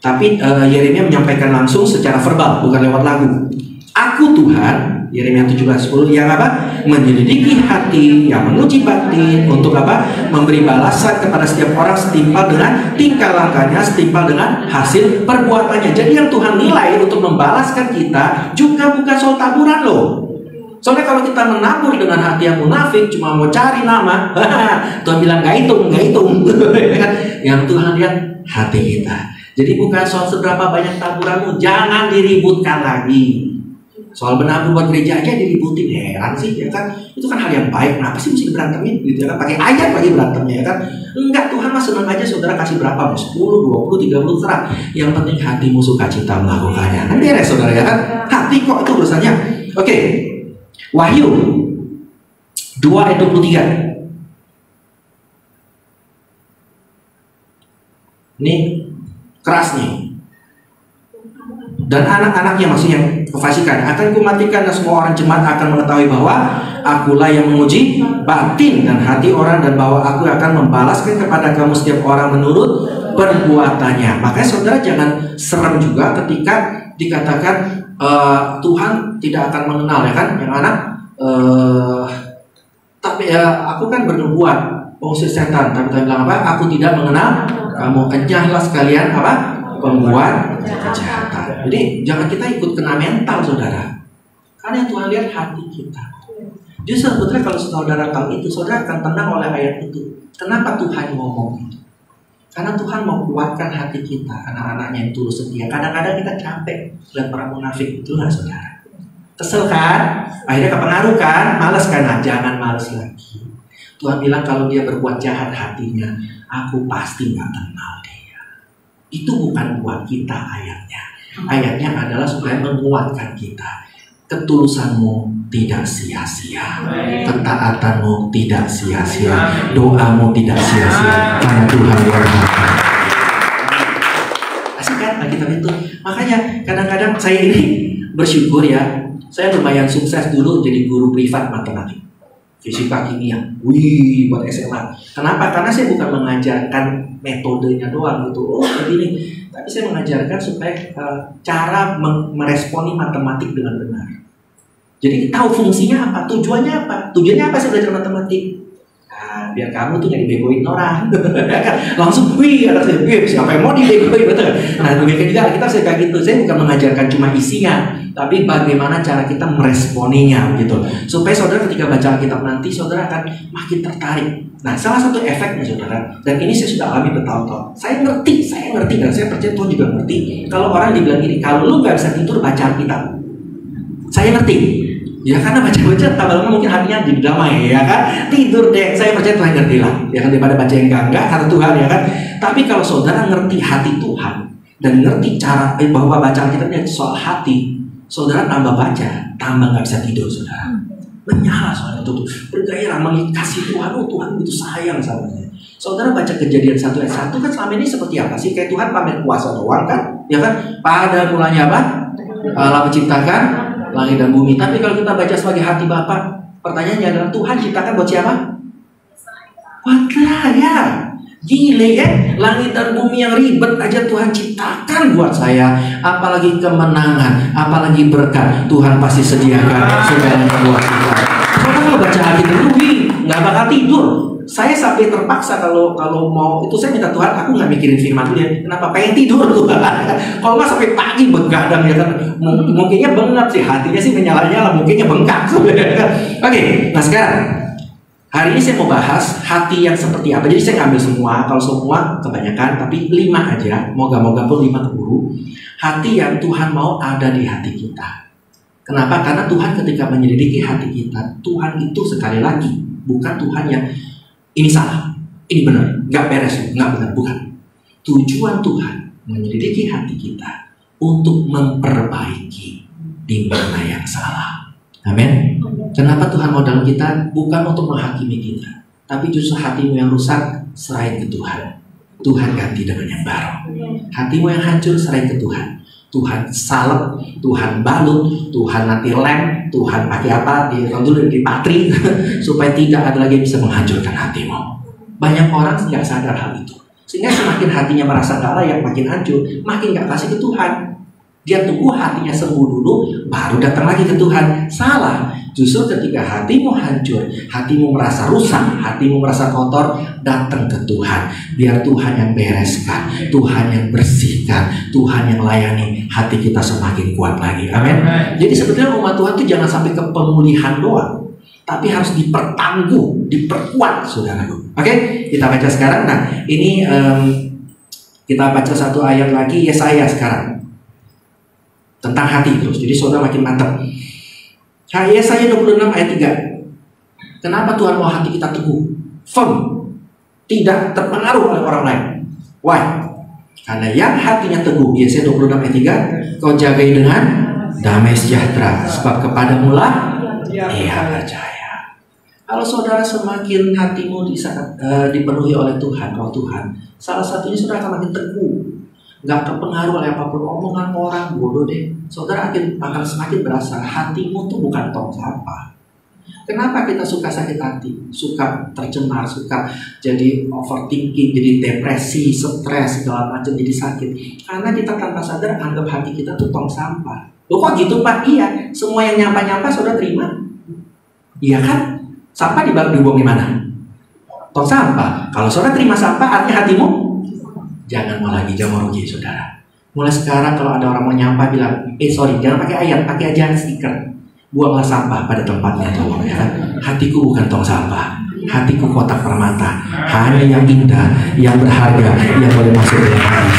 Tapi Yeremia menyampaikan langsung secara verbal, bukan lewat lagu. Aku Tuhan, Yeremia 17:10, yang apa? Menyelidiki hati, yang menguji batin, untuk apa? Memberi balasan kepada setiap orang setimpal dengan tingkah lakunya, setimpal dengan hasil perbuatannya. Jadi yang Tuhan nilai untuk membalaskan kita juga bukan soal taburan loh. Soalnya kalau kita menabur dengan hati yang munafik, cuma mau cari nama, Tuhan bilang nggak hitung. Yang Tuhan lihat hati kita. Jadi bukan soal seberapa banyak taburanmu, jangan diributkan lagi. Soal menabur buat gereja aja diributin, heran sih ya kan? Itu kan hal yang baik, kenapa sih mesti berantemin gitu ya kan? Pakai ayat lagi berantemnya ya kan? Enggak, Tuhan mah senang aja saudara kasih berapa, mau 10, 20, 30 terserah. Yang penting hatimu sukacita melakukannya. Kan beres saudara ya kan? Hati kok itu urusannya. Oke. Wahyu 2 ayat 23. Ini keras nih. Dan anak-anaknya, maksudnya yang kefasikan, akan kumatikan dan semua orang jemaat akan mengetahui bahwa akulah yang menguji batin dan hati orang, dan bahwa aku akan membalaskan kepada kamu setiap orang menurut perbuatannya. Makanya saudara jangan serem juga ketika dikatakan Tuhan tidak akan mengenal, ya kan? Yang anak tapi aku kan bernubuat pengusir setan, tapi Tuhan bilang apa? Aku tidak mengenal kamu, kenyahlah sekalian apa? Pembuat kejahatan. Jadi jangan kita ikut kena mental saudara, karena yang Tuhan lihat hati kita. Jadi sebetulnya kalau saudara tahu itu, saudara akan tenang oleh ayat itu. Kenapa Tuhan ngomong itu? Karena Tuhan mau kuatkan hati kita, anak-anaknya yang tulus setia. Kadang-kadang kita capek lihat para munafik itu, nggak saudara? Kesel kan? Akhirnya kepengaruh kan? Males kan? Nah, jangan males lagi. Tuhan bilang kalau dia berbuat jahat hatinya, aku pasti nggak kenal dia. Itu bukan buat kita ayatnya. Ayatnya adalah supaya menguatkan kita. Ketulusanmu tidak sia-sia, ketaatanmu tidak sia-sia, doamu tidak sia-sia, karena Tuhan berkata. Asik kan Alkitab itu? Makanya kadang-kadang saya ini bersyukur ya. Saya lumayan sukses dulu jadi guru privat matematik, fisika, kimia. Wih, buat SMA. Kenapa? Karena saya bukan mengajarkan metodenya doang gitu. Oh, begini. Tapi saya mengajarkan supaya cara meresponi matematik dengan benar. Jadi tahu fungsinya apa, tujuannya apa. Tujuannya apa saya belajar matematik? Nah, biar kamu tuh gak dibegoin orang. Langsung, wih, ada saya, siapa yang mau dibegoin, betul. Nah, demikian juga kita saya kayak gitu. Saya bukan mengajarkan cuma isinya, tapi bagaimana cara kita meresponinya gitu. Supaya saudara ketika baca Alkitab nanti, saudara akan makin tertarik. Nah, salah satu efeknya saudara, dan ini saya sudah alami bertahun-tahun. Saya ngerti, dan saya percaya Tuhan juga ngerti. Kalau orang dibilang gini, kalau lu gak bisa tidur, baca Alkitab. Saya ngerti. Ya karena baca-baca tambah lama mungkin hatinya jadi damai, ya kan? Tidur deh, saya percaya Tuhan ngerti lah. Ya kan, daripada baca yang enggak kata Tuhan, ya kan? Tapi kalau saudara ngerti hati Tuhan dan ngerti cara bahwa baca Alkitabnya soal hati, saudara tambah baca, tambah nggak bisa tidur saudara. Menyala soalnya itu, bergairah kasih Tuhan, oh Tuhan begitu sayang sama saya. Saudara baca Kejadian 1 ayat 1 kan selama ini seperti apa sih? Kayak Tuhan pamer kuasa doang kan? Ya kan? Pada mulanya apa? Allah menciptakan langit dan bumi. Tapi kalau kita baca sebagai hati Bapa, pertanyaannya adalah Tuhan ciptakan buat siapa? Buat saya. Gile ya, langit dan bumi yang ribet aja Tuhan ciptakan buat saya. Apalagi kemenangan, apalagi berkat, Tuhan pasti sediakan segalanya buat kita. Kalau baca hati dulu, nggak bakal tidur. Saya sampai terpaksa kalau mau itu saya minta Tuhan, aku nggak mikirin firman dulu ya. Kenapa? Pengen tidur tuh. Kalau nggak sampai pagi begadang ya kan. Mungkinnya bengap sih, hatinya sih menyala-nyala, mungkinnya bengkak. Oke, nah sekarang hari ini saya mau bahas hati yang seperti apa. Jadi saya ngambil semua, kalau semua kebanyakan, tapi 5 aja. Moga-moga pun 5 keburu. Hati yang Tuhan mau ada di hati kita. Kenapa? Karena Tuhan ketika menyelidiki hati kita, Tuhan itu sekali lagi bukan Tuhan yang ini salah, ini benar, nggak beres, nggak benar, bukan. Tujuan Tuhan menyelidiki hati kita untuk memperbaiki di mana yang salah. Amin. Kenapa Tuhan mau dalam kita? Bukan untuk menghakimi kita, tapi justru hatimu yang rusak, serahin ke Tuhan. Tuhan ganti dengan yang baru. Hatimu yang hancur, serahin ke Tuhan. Tuhan salep, Tuhan balut, Tuhan nanti lem, Tuhan pakai apa? Dipatri supaya tidak ada lagi yang bisa menghancurkan hatimu. Banyak orang nggak sadar hal itu, sehingga semakin hatinya merasa nggak layak, makin hancur, makin nggak kasih ke Tuhan. Dia tunggu hatinya sembuh dulu, baru datang lagi ke Tuhan. Salah. Justru ketika hatimu hancur, hatimu merasa rusak, hatimu merasa kotor, datang ke Tuhan. Biar Tuhan yang bereskan, Tuhan yang bersihkan, Tuhan yang layani, hati kita semakin kuat lagi. Amin. Jadi sebetulnya umat Tuhan itu jangan sampai ke pemulihan doang, tapi harus dipertangguh, diperkuat, saudaraku. Oke, kita baca sekarang. Nah, ini kita baca satu ayat lagi, Yesaya sekarang, tentang hati terus. Jadi saudara makin mantap. Yesaya 26 ayat 3. Kenapa Tuhan mau hati kita teguh, firm, tidak terpengaruh oleh orang lain? Why? Karena yang hatinya teguh, Yesaya 26 ayat 3, kau jagai dengan damai sejahtera, sebab kepadamu lah ia percaya. Kalau saudara semakin hatimu dipenuhi oleh Tuhan, roh Tuhan, salah satunya saudara akan makin teguh, nggak terpengaruh oleh apapun omongan orang. Bodoh deh, saudara akan semakin berasa hatimu tuh bukan tong sampah. Kenapa kita suka sakit hati, suka tercemar, suka jadi overthinking, jadi depresi, stres, segala macam, jadi sakit? Karena kita tanpa sadar anggap hati kita tuh tong sampah. Loh kok gitu Pak? Iya, semua yang nyampa-nyampa saudara terima. Iya kan? Sampah dibuang di mana? Tong sampah. Kalau saudara terima sampah, artinya hatimu jangan mau lagi, jangan rugi saudara. Mulai sekarang kalau ada orang mau nyampa bilang, sorry, jangan pakai ayat, pakai aja stiker. Buanglah sampah pada tempatnya, tolong ya kan. Hatiku bukan tong sampah, hatiku kotak permata, hanya yang indah, yang berharga, yang boleh masuk dalam hati.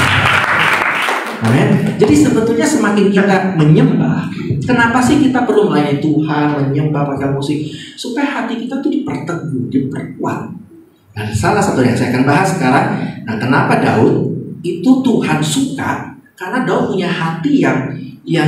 Amin. Jadi sebetulnya semakin kita menyembah, kenapa sih kita perlu melayani Tuhan, menyembah pakai musik, supaya hati kita tuh diperteguh, diperkuat. Dan salah satu yang saya akan bahas sekarang, nah kenapa Daud itu Tuhan suka? Karena Daud punya hati yang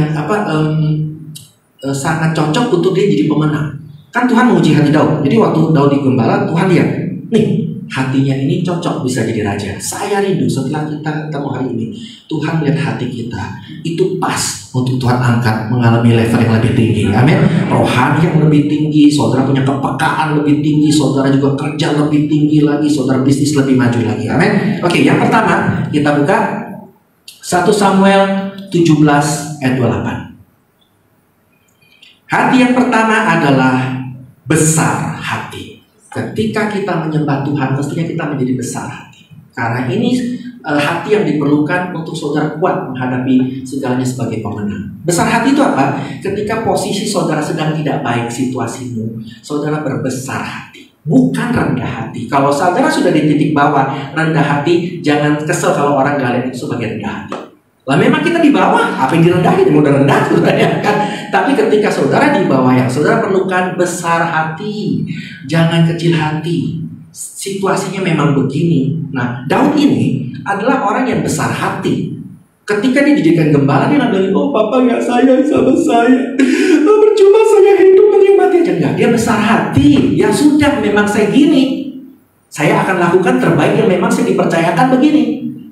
sangat cocok untuk dia jadi pemenang. Kan Tuhan menguji hati Daud. Jadi waktu Daud digembala, Tuhan lihat, nih hatinya ini cocok bisa jadi raja. Saya rindu setelah kita ketemu hari ini, Tuhan melihat hati kita itu pas untuk Tuhan angkat mengalami level yang lebih tinggi. Amin. Rohani yang lebih tinggi, saudara punya kepekaan lebih tinggi, saudara juga kerja lebih tinggi lagi, saudara bisnis lebih maju lagi. Amin. Oke, yang pertama kita buka 1 Samuel 17 ayat 28. Hati yang pertama adalah besar hati. Ketika kita menyembah Tuhan, mestinya kita menjadi besar hati. Karena ini hati yang diperlukan untuk saudara kuat menghadapi segalanya sebagai pemenang. Besar hati itu apa? Ketika posisi saudara sedang tidak baik situasimu, saudara berbesar hati, bukan rendah hati. Kalau saudara sudah di titik bawah, rendah hati, jangan kesel kalau orang gak lihat itu sebagai rendah hati. Lah memang kita di bawah, apa yang direndahin? Udah rendah saudara kan. Tapi ketika saudara di bawah, yang saudara perlukan besar hati, jangan kecil hati. Situasinya memang begini. Nah, Daud ini adalah orang yang besar hati. Ketika dia dijadikan gembala, dia nggak bilang, oh papa nggak sayang sama saya, percuma saya hidup menikmati aja. Enggak, dia besar hati. Ya sudah, memang saya gini, saya akan lakukan terbaik yang memang saya dipercayakan begini.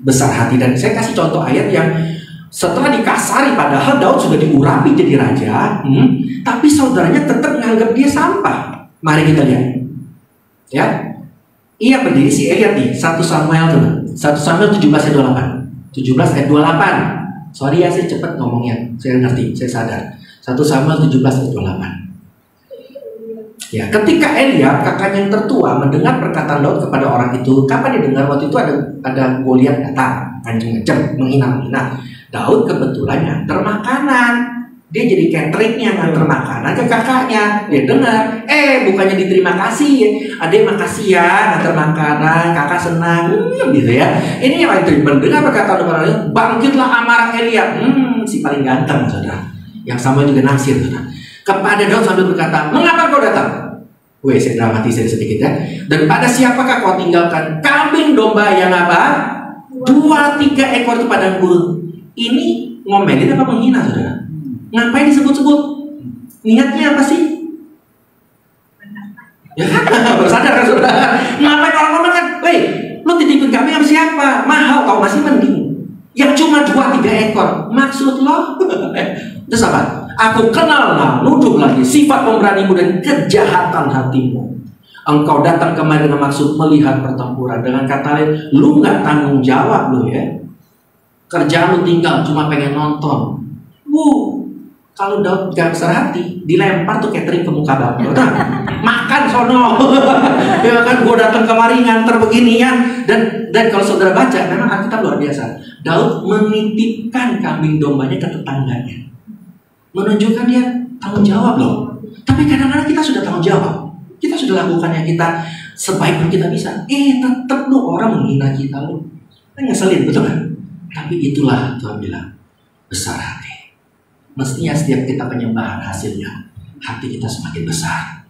Besar hati. Dan saya kasih contoh ayat yang setelah dikasari, padahal Daud sudah diurapi jadi raja, tapi saudaranya tetap menganggap dia sampah. Mari kita lihat. Ya, ia berdiri si Eliab nih, 1 Samuel 17 ayat 28. 17 ayat 28. Sorry ya, saya cepat ngomongnya, saya ngerti, saya sadar. 1 Samuel 17 ayat 28. Ya, ketika Eliab, kakaknya yang tertua, mendengar perkataan Daud kepada orang itu. Kapan didengar? Waktu itu ada Goliat datang, ngancem-ngancem, menghina-hina. Daud kebetulan nganter makanan. Dia jadi cateringnya, nganter makanan ke kakaknya. Dia dengar, bukannya diterima kasih, adek makasih ya, nganter makanan, kakak senang, gitu ya. Ini yang paling mendengar perkataan Daud, bangkitlah amarah Eliab, si paling ganteng, saudara. Yang sama juga naksir, saudara. Kepada Daud sambil berkata, mengapa kau datang? Saya dramatisir sedikit ya. Dan pada siapakah kau tinggalkan kambing domba yang apa? 2-3 ekor itu padang gurun. Ini ngomelin apa menghina, saudara? Ngapain disebut-sebut? Niatnya apa sih? Ya kan? Bersadar kan, saudara? Ngapain orang ngomel kan? Weh, lo titipin kambing sama siapa? Mahal, kau masih mending. Yang cuma 2-3 ekor. Maksud lo? Terus apa? Aku kenal nuduh lagi sifat pemberanimu dan kejahatan hatimu. Engkau datang kemari dengan maksud melihat pertempuran. Dengan kata lain, lu nggak tanggung jawab lu ya. Kerjaan lu tinggal cuma pengen nonton. Kalau Daud gak besar hati, dilempar tuh catering ke muka bapak. Makan sono. Ya kan, gue datang kemari nganter beginian. Dan kalau saudara baca, memang Alkitab luar biasa. Daud menitipkan kambing dombanya ke tetangganya, menunjukkan dia tanggung jawab loh. Tapi kadang-kadang kita sudah tanggung jawab, kita sudah lakukan yang kita sebaik yang kita bisa. Tetap lo orang menghina kita lo, ngeselin, betul kan? Tapi itulah Tuhan bilang besar hati. Mestinya setiap kita penyembahan hasilnya hati kita semakin besar,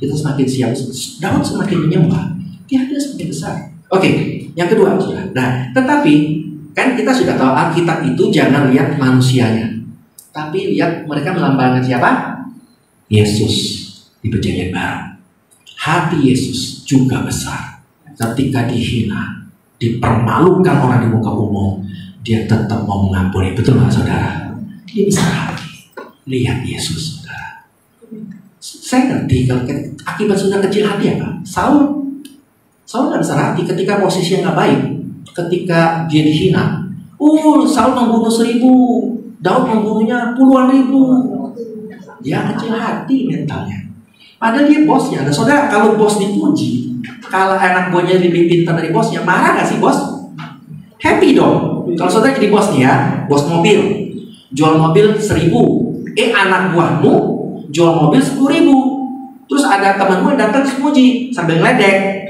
kita semakin siap. Daud semakin menyembah, dia semakin besar. Oke, yang kedua sudah. Nah, tetapi kan kita sudah tahu Alkitab itu jangan lihat manusianya, tapi lihat mereka melambangkan siapa? Yesus di Perjanjian Baru. Hati Yesus juga besar. Ketika dihina, dipermalukan orang di muka umum, dia tetap mau mengampuni. Betul nggak, saudara? Dia besar hati. Lihat Yesus, saudara. Saya ngerti kalau akibat sudah kecil hati apa? Saul nggak besar hati ketika posisinya nggak baik, ketika dia dihina. Saul membunuh 1000, Daud membunuhnya puluhan ribu. Dia kecil hati mentalnya. Padahal dia bosnya. Dan saudara, kalau bos dipuji, kalau anak buahnya lebih pintar dari bosnya, marah nggak sih bos? Happy dong. Kalau saudara jadi bos nih ya, bos mobil, jual mobil 1000, anak buahmu jual mobil 10.000. Terus ada temanmu yang datang sepuji sambil ngeledek.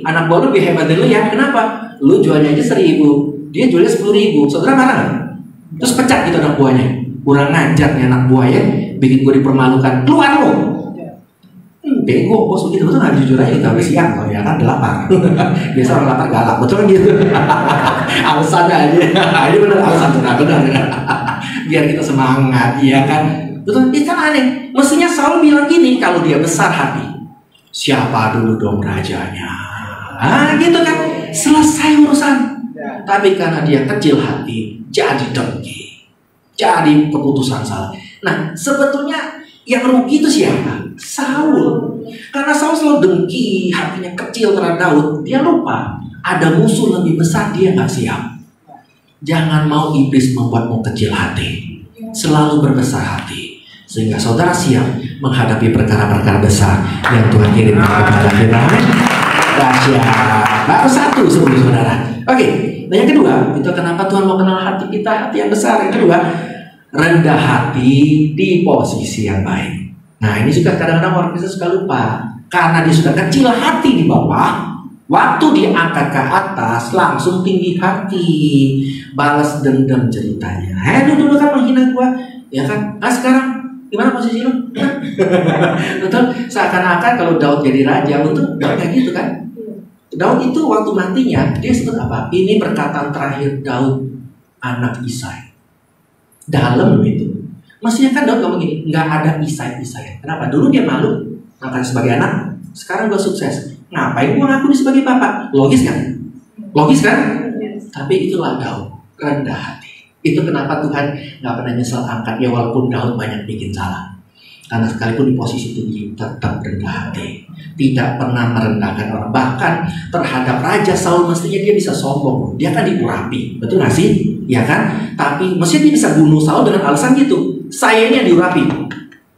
Anak buah lu lebih hebat dari lu ya. Kenapa? Lu jualnya aja 1.000, dia jualnya 10.000. Saudara marah nggak? Terus pecat gitu anak buahnya. Kurang ngajar nih anak buah ya, bikin gue dipermalukan. Keluar lu. Bego bos begitu, betul nggak? Jujur aja kita habis siang kalau ya kan lapar. Biasa orang lapar galak, betul kan gitu. Alasan aja. Ini benar alasan benar. Biar kita semangat, iya kan? Betul, itu kan aneh. Mestinya Saul bilang gini kalau dia besar hati. Siapa dulu dong rajanya? Gitu kan. Selesai urusan. Tapi karena dia kecil hati, jadi dengki, jadi keputusan salah. Nah, sebetulnya yang rugi itu siapa? Saul. Karena Saul selalu dengki, hatinya kecil terhadap Daud. Dia lupa ada musuh lebih besar, dia nggak siap. Jangan mau iblis membuatmu kecil hati. Selalu berbesar hati, sehingga saudara siap menghadapi perkara-perkara besar yang Tuhan kirimkan kepada kita. Dahsyat. Baru satu sebelum saudara. Oke, nah yang kedua, itu kenapa Tuhan mau kenal hati kita, hati yang besar. Yang kedua, rendah hati di posisi yang baik. Nah ini juga kadang-kadang orang Kristen suka lupa. Karena dia sudah kecil hati di bawah, waktu diangkat ke atas langsung tinggi hati, balas dendam ceritanya. Dulu kan menghina gua, ya kan? Sekarang gimana posisi lu? Betul? Seakan-akan kalau Daud jadi raja, betul? Kayak gitu kan? Daud itu waktu matinya dia sebut apa? Ini perkataan terakhir Daud, anak Isai. Dalam loh itu. Mestinya kan Daud ngomong gini, nggak ada Isai. Kenapa? Dulu dia malu ngapain sebagai anak. Sekarang gue sukses. Ngapain gue ngaku sebagai bapak? Logis kan? Tapi itulah Daud, rendah hati. Itu kenapa Tuhan nggak pernah nyesel angkat ya, walaupun Daud banyak bikin salah. Karena sekalipun di posisi tinggi tetap rendah hati, tidak pernah merendahkan orang. Bahkan terhadap Raja Saul mestinya dia bisa sombong, dia kan diurapi, betul nggak sih? Ya kan? Tapi mestinya dia bisa bunuh Saul dengan alasan gitu. Saya ini yang diurapi,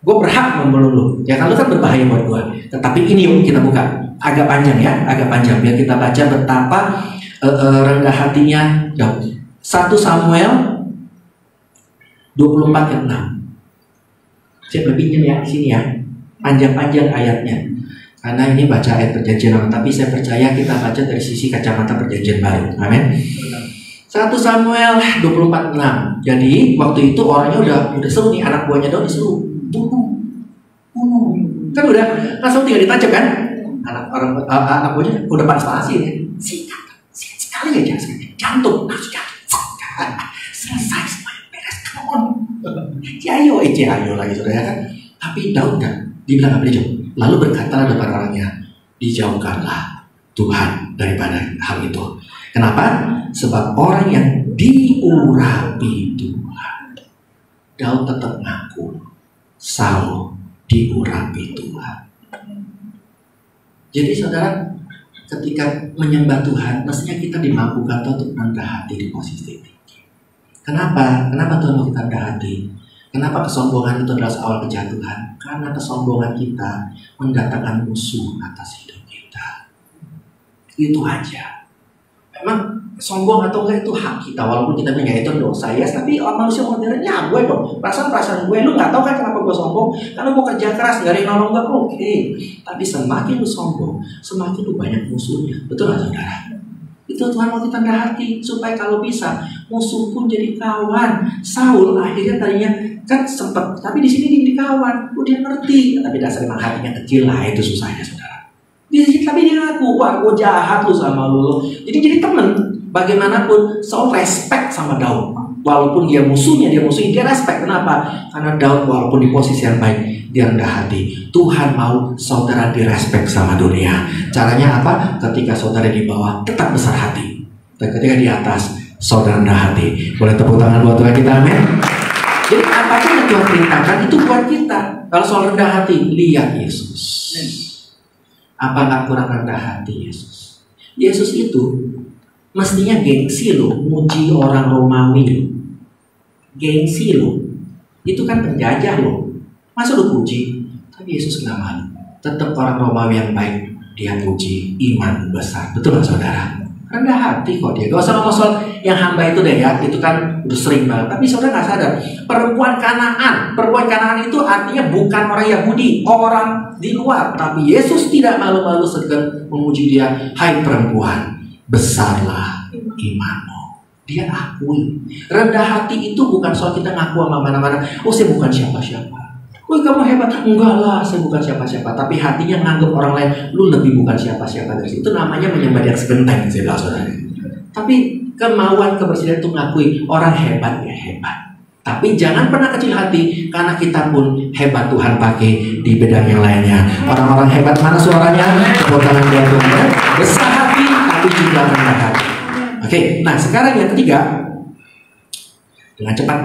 gue berhak membunuh lu. Ya kan, lu kan berbahaya buat gue. Tetapi ini yuk kita buka, agak panjang ya, biar kita baca betapa rendah hatinya Daud. 1 Samuel 24 ayat 6. Saya berpinjam ya di sini ya, panjang-panjang ayatnya. Karena ini baca ayat perjanjian lama, tapi saya percaya kita baca dari sisi kacamata perjanjian baru. Amin. 1 Samuel 24:6. Jadi waktu itu orangnya udah seru nih, anak buahnya Daud disuruh bunuh. Kan udah langsung tinggal ditancap kan? Anak buahnya udah panas-panasin ya. Sikat sekali aja, jantung langsung jatuh. Selesai semuanya beres, come on. Ciayo lagi saudara kan. Tapi Daud kan, dibilang apa dia? Lalu berkata depan orangnya, dijauhkanlah Tuhan daripada hal itu. Kenapa? Sebab orang yang diurapi Tuhan. Daud tetap ngaku Saul diurapi Tuhan. Jadi saudara, ketika menyembah Tuhan, mestinya kita dimampukan untuk rendah hati di posisi tinggi. Kenapa? Kenapa Tuhan mau kita rendah hati? Kenapa kesombongan itu adalah awal kejatuhan? Karena kesombongan kita mendatangkan musuh atas hidup kita. Itu aja. Memang sombong atau enggak itu hak kita, walaupun kita bilang itu dosa ya, tapi manusia modern ya gue dong, perasaan gue, lu nggak tahu kan kenapa gue sombong, karena gue kerja keras, gak ada yang nolong gue, oke. Tapi semakin lu sombong, semakin lu banyak musuhnya, betul nggak saudara? Itu Tuhan mau kita rendah hati, supaya kalau bisa musuh pun jadi kawan. Saul akhirnya tadinya kan sempat, tapi di sini dia jadi kawan, dia ngerti, tapi dasar memang hatinya kecil lah, itu susahnya saudara. Tapi dia ngaku, wah gue jahat lu sama lu. Jadi temen. Bagaimanapun Saul respect sama Daud. Walaupun dia musuhnya, dia respect. Kenapa? Karena Daud walaupun di posisi yang baik, dia rendah hati. Tuhan mau saudara direspek sama dunia. Caranya apa? Ketika saudara di bawah, tetap besar hati. Dan ketika di atas, saudara rendah hati. Boleh tepuk tangan buat Tuhan kita, amin. Jadi apapun yang Tuhan perintahkan itu buat kita. Kalau soal rendah hati, lihat Yesus. Apa nggak kurang rendah hati Yesus? Yesus itu mestinya gengsi loh, muji orang Romawi. Gengsi loh. Itu kan penjajah loh. Masa lu puji? Tapi Yesus nggak malu. Tetap orang Romawi yang baik dia puji, iman besar. Betul nggak saudara? Rendah hati kok dia. Gak usah ngomong soal yang hamba itu deh ya. Itu kan udah sering banget. Tapi saudara nggak sadar. Perempuan Kanaan itu artinya bukan orang Yahudi, orang di luar. Tapi Yesus tidak malu-malu segan memuji dia. Hai perempuan, besarlah imanmu. Dia akui. Rendah hati itu bukan soal kita ngaku sama mana-mana. Oh saya bukan siapa-siapa. Woi kamu hebat. Enggak lah, saya bukan siapa-siapa. Tapi hatinya nganggep orang lain, lu lebih bukan siapa-siapa dari situ. Itu namanya menyembah di atas genteng, saya bilang saudara. Tapi kemauan kebersihan itu ngakui orang hebat ya hebat. Tapi jangan pernah kecil hati, karena kita pun hebat Tuhan pakai di bidang yang lainnya. Orang-orang hebat mana suaranya? Tepuk tangan buat Tuhan. Besar hati, tapi juga rendah hati. Oke, nah sekarang yang ketiga, dengan cepat.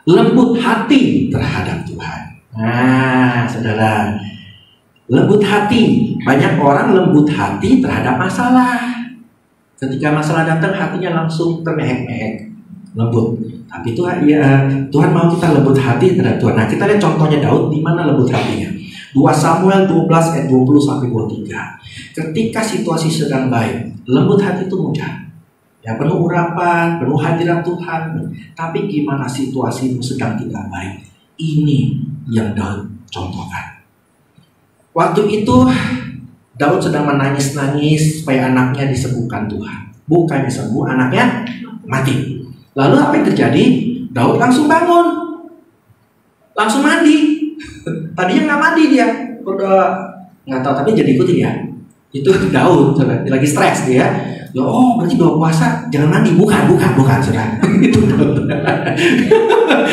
Lembut hati terhadap Tuhan. Nah, saudara, lembut hati. Banyak orang lembut hati terhadap masalah. Ketika masalah datang, hatinya langsung termehek-mehek, lembut. Tapi Tuhan mau kita lembut hati terhadap Tuhan. Nah, kita lihat contohnya Daud, di mana lembut hatinya. 2 Samuel 12 ayat 20-23. Ketika situasi sedang baik, lembut hati itu mudah. Ya, penuh urapan, penuh hadirat Tuhan. Tapi gimana situasimu sedang tidak baik? Ini yang Daud contohkan. Waktu itu Daud sedang menangis-nangis supaya anaknya disembuhkan Tuhan. Bukannya sembuh, anaknya mati. Lalu apa yang terjadi? Daud langsung bangun, langsung mandi. Tadinya nggak mandi dia, udah nggak tahu, tapi jadi ikutin ya. Itu Daud, lagi stres dia. Oh berarti doa puasa jangan mandi, bukan saudara. Itu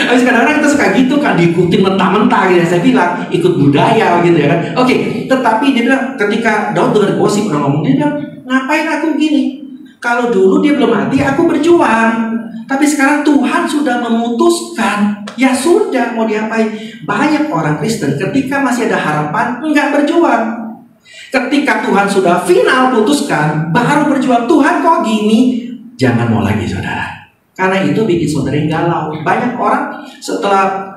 habis kadang-kadang kita suka gitu kan, diikutin mentah-mentah gitu. Saya bilang ikut budaya gitu ya kan. Oke, tetapi dia bilang ketika Daud dengar gosip orang ngomong, dia bilang ngapain aku gini? Kalau dulu dia belum mati aku berjuang, tapi sekarang Tuhan sudah memutuskan, ya sudah mau diapain. Banyak orang Kristen ketika masih ada harapan enggak berjuang. Ketika Tuhan sudah final putuskan, baru berjuang. Tuhan kok gini? Jangan mau lagi saudara. Karena itu bikin saudara galau. Banyak orang setelah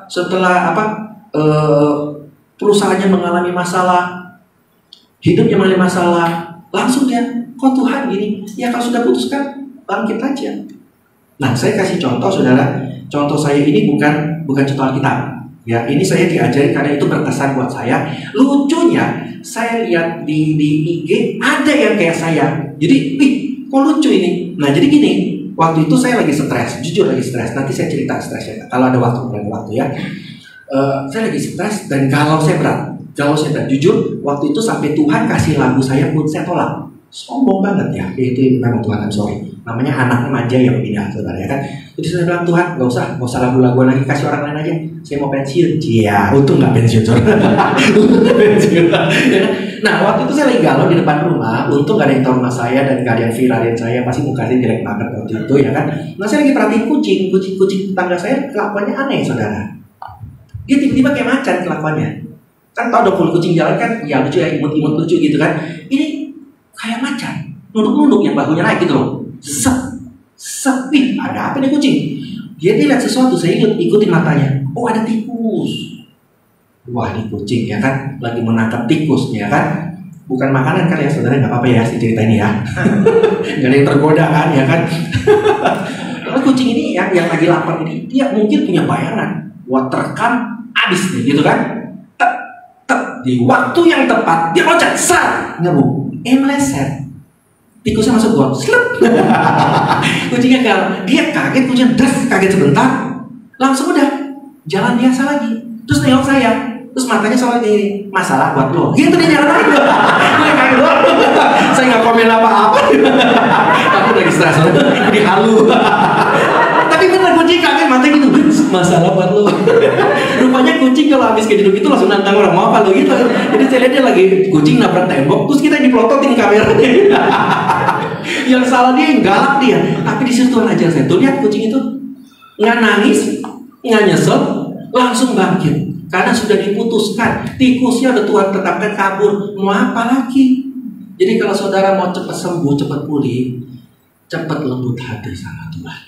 perusahaannya mengalami masalah, hidupnya mengalami masalah, langsung dia, kok Tuhan gini? Ya kalau sudah putuskan, bangkit aja. Nah, saya kasih contoh saudara. Contoh saya ini bukan contoh Alkitab. Ya, ini saya diajari karena itu berkesan buat saya. Lucunya, saya lihat di IG ada yang kayak saya. Jadi, kok lucu ini? Nah, jadi gini, waktu itu saya lagi stres, jujur lagi stres. Nanti saya cerita stresnya kalau ada waktu ya. Saya lagi stres dan galau saya berat. Jujur, waktu itu sampai Tuhan kasih lagu saya pun saya tolak. Sombong banget ya, itu memang Tuhan, I'm sorry. Namanya anaknya manja yang pindah, saudara ya kan. Jadi saya bilang, Tuhan, gak usah lagu-lagu lagi, kasih orang lain aja. Saya mau pensiun. Iya, untung gak pensiun, saudara. Pensiun. Ya kan? Nah, waktu itu saya lagi galau di depan rumah. Untung gak ada yang tahu rumah saya dan gak ada yang viralin saya. Pasti mukanya jelek banget waktu itu ya kan. Nah, saya lagi perhatiin kucing tetangga saya kelakuannya aneh, saudara. Dia tiba-tiba kayak macan kelakuannya. Kan tau dong kalau kucing jalan kan, ya lucu ya, imut-imut lucu gitu kan. Ini kayak macan, nunduk-nunduk yang bahunya naik gitu loh. Wih, ada apa nih kucing? Dia lihat sesuatu, saya ikutin matanya. Oh, ada tikus. Wah, ini kucing ya kan, lagi menangkap tikus ya kan. Bukan makanan kan ya saudara, nggak apa-apa ya si cerita ini ya. Nggak ada yang tergoda kan ya kan. Kalau kucing ini yang lagi lapar ini, dia mungkin punya bayangan. Wah, terekam abis nih gitu kan. Di waktu yang tepat dia loncat, nyambung, meleset, tikusnya masuk gol, slep. Kucingnya dia kaget, kucingnya kaget sebentar, langsung udah jalan biasa lagi, terus nengok saya, terus matanya soal ini, masalah buat lo, gitu dia jalan lagi. Gue kaget lo, saya nggak komen apa-apa, aku lagi stres, jadi halu. Tapi bener kucing kaget matanya gitu, masalah buat lo. Rupanya kucing kalau habis kejeduk itu langsung nantang orang, mau apa lo gitu. Jadi saya lihat dia lagi kucing nabrak tembok, terus kita dipelototin kameranya. Yang salah dia, yang galak dia. Tapi di situ Tuhan ajar saya, tuh lihat kucing itu nggak nangis, nggak nyesel, langsung bangkit. Karena sudah diputuskan, tikusnya udah Tuhan tetapkan kabur, mau apa lagi? Jadi kalau saudara mau cepat sembuh, cepat pulih, cepat lembut hati sama Tuhan.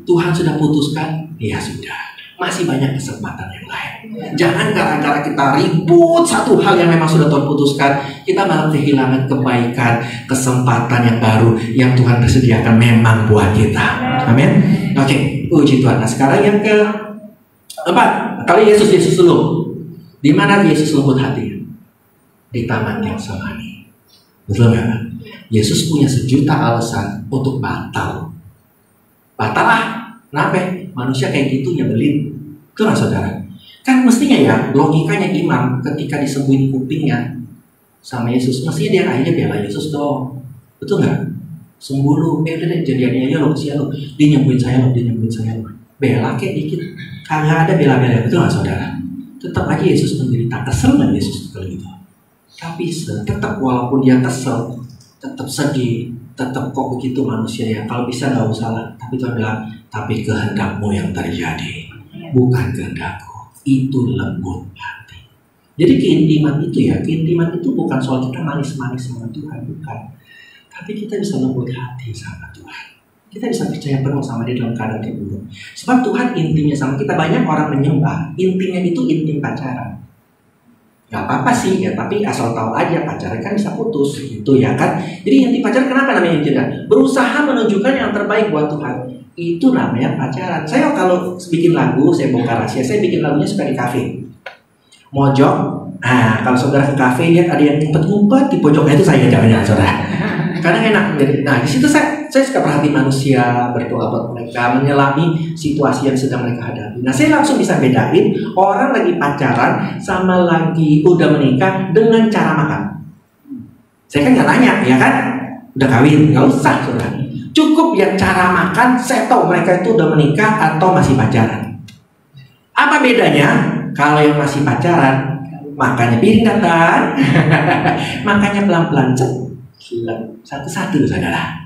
Tuhan sudah putuskan, ya sudah. Masih banyak kesempatan yang lain. Jangan gara-gara kita ribut satu hal yang memang sudah Tuhan putuskan, kita malah kehilangan kebaikan, kesempatan yang baru yang Tuhan persediakan memang buat kita. Amin. Oke, puji Tuhan. Nah, sekarang yang keempat, kali Yesus dulu. Di mana Yesus lembut hati? Di Taman Getsemani. Betul nggak? Yesus punya sejuta alasan untuk batal. Batal lah. Kenapa? Manusia kayak gitu nyebelin. Itu lah saudara. Kan mestinya ya, logikanya imam ketika disembuhin kupingnya sama Yesus, mestinya dia akhirnya bela Yesus dong. Betul nggak? Sembuh lu, udah deh jadiannya aja lo, kesian lo. Dia nyembuhin saya lo. Bela kayak dikit. Kagak ada bela-bela, betul nggak saudara? Tetap aja Yesus menderita. Kesel nggak Yesus kalau gitu? Tapi tetap walaupun dia kesel, tetap sedih, tetap kok begitu manusia ya. Kalau bisa nggak usah lah. Tapi Tuhan bilang, tapi kehendakmu yang terjadi, bukan kehendakku. Itu lembut hati. Jadi keintiman itu bukan soal kita manis-manis sama Tuhan, bukan. Tapi kita bisa lembut hati sama Tuhan. Kita bisa percaya penuh sama Dia dalam keadaan terburuk. Sebab Tuhan intimnya sama kita. Banyak orang menyembah, intimnya itu intim pacaran. Gak apa-apa sih ya, tapi asal tahu aja pacaran kan bisa putus gitu ya kan. Jadi intim pacaran kenapa namanya intim? Berusaha menunjukkan yang terbaik buat Tuhan. Itu namanya pacaran. Saya kalau bikin lagu, saya bongkar rahasia, saya bikin lagunya suka di kafe. Mojok. Nah, kalau saudara ke kafe lihat ada yang ngumpet-ngumpet di pojoknya, itu saya jangan-jangan saudara. Karena enak. Nah, di situ saya suka perhatian manusia, berdoa buat mereka, menyelami situasi yang sedang mereka hadapi. Nah, saya langsung bisa bedain orang lagi pacaran sama lagi udah menikah dengan cara makan. Saya kan nggak nanya, ya kan? Udah kawin, nggak usah saudara. Cukup yang cara makan, saya tahu mereka itu udah menikah atau masih pacaran. Apa bedanya? Kalau yang masih pacaran, makannya piring datang, makannya pelan-pelan, satu-satu saudara.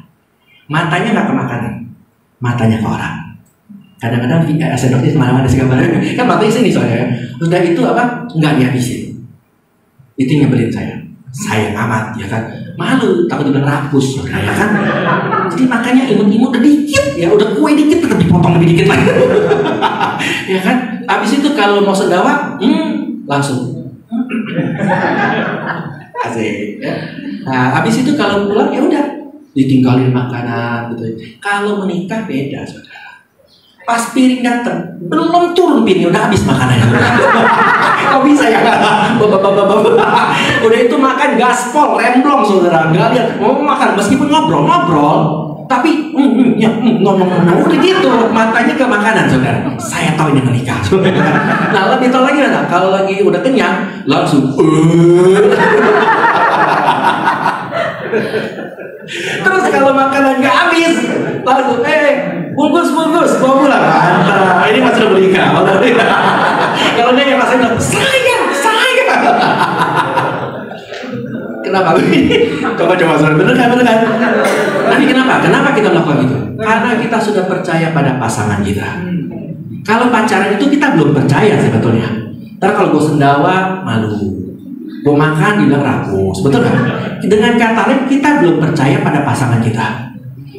Matanya nggak ke makanan, matanya ke orang. Kadang-kadang sendoknya kemana-mana sih gambarnya. Kan matanya sini soalnya. Udah itu apa? Nggak dihabisin. Itu nyebelin saya. Sayang amat ya kan. Malu takut dibilang rakus ya kan. Jadi makanya imut-imut udah dikit ya, udah kue dikit tetap dipotong lebih dikit lagi. Ya kan. Habis itu kalau mau sedawa, langsung. Asik. Ya. Nah, habis itu kalau pulang ya udah ditinggalin makanan gitu. Kalau menikah beda saudara. Pas piring datang, belum turun piring udah habis makanannya. Kok bisa ya? Udah itu makan gaspol, remblong saudara. Nggak lihat mau makan meskipun ngobrol. tapi ngomong gitu, matanya ke makanan, saudara. Saya tahu ini menikah. Nah, lebih tahu lagi nggak? Kalau lagi udah kenyang, langsung. Terus kalau makanan nggak habis, langsung bungkus, bawa pulang. Ini masih udah menikah. Kalau dia yang rasanya saya. Kenapa? Coba saudara, bener kan? Tapi kenapa kita melakukan itu? Karena kita sudah percaya pada pasangan kita. Kalau pacaran itu kita belum percaya sebetulnya. Ntar kalau gue sendawa, malu. Gue makan, dibilang rakus. Betul kan? Dengan kata lain, kita belum percaya pada pasangan kita.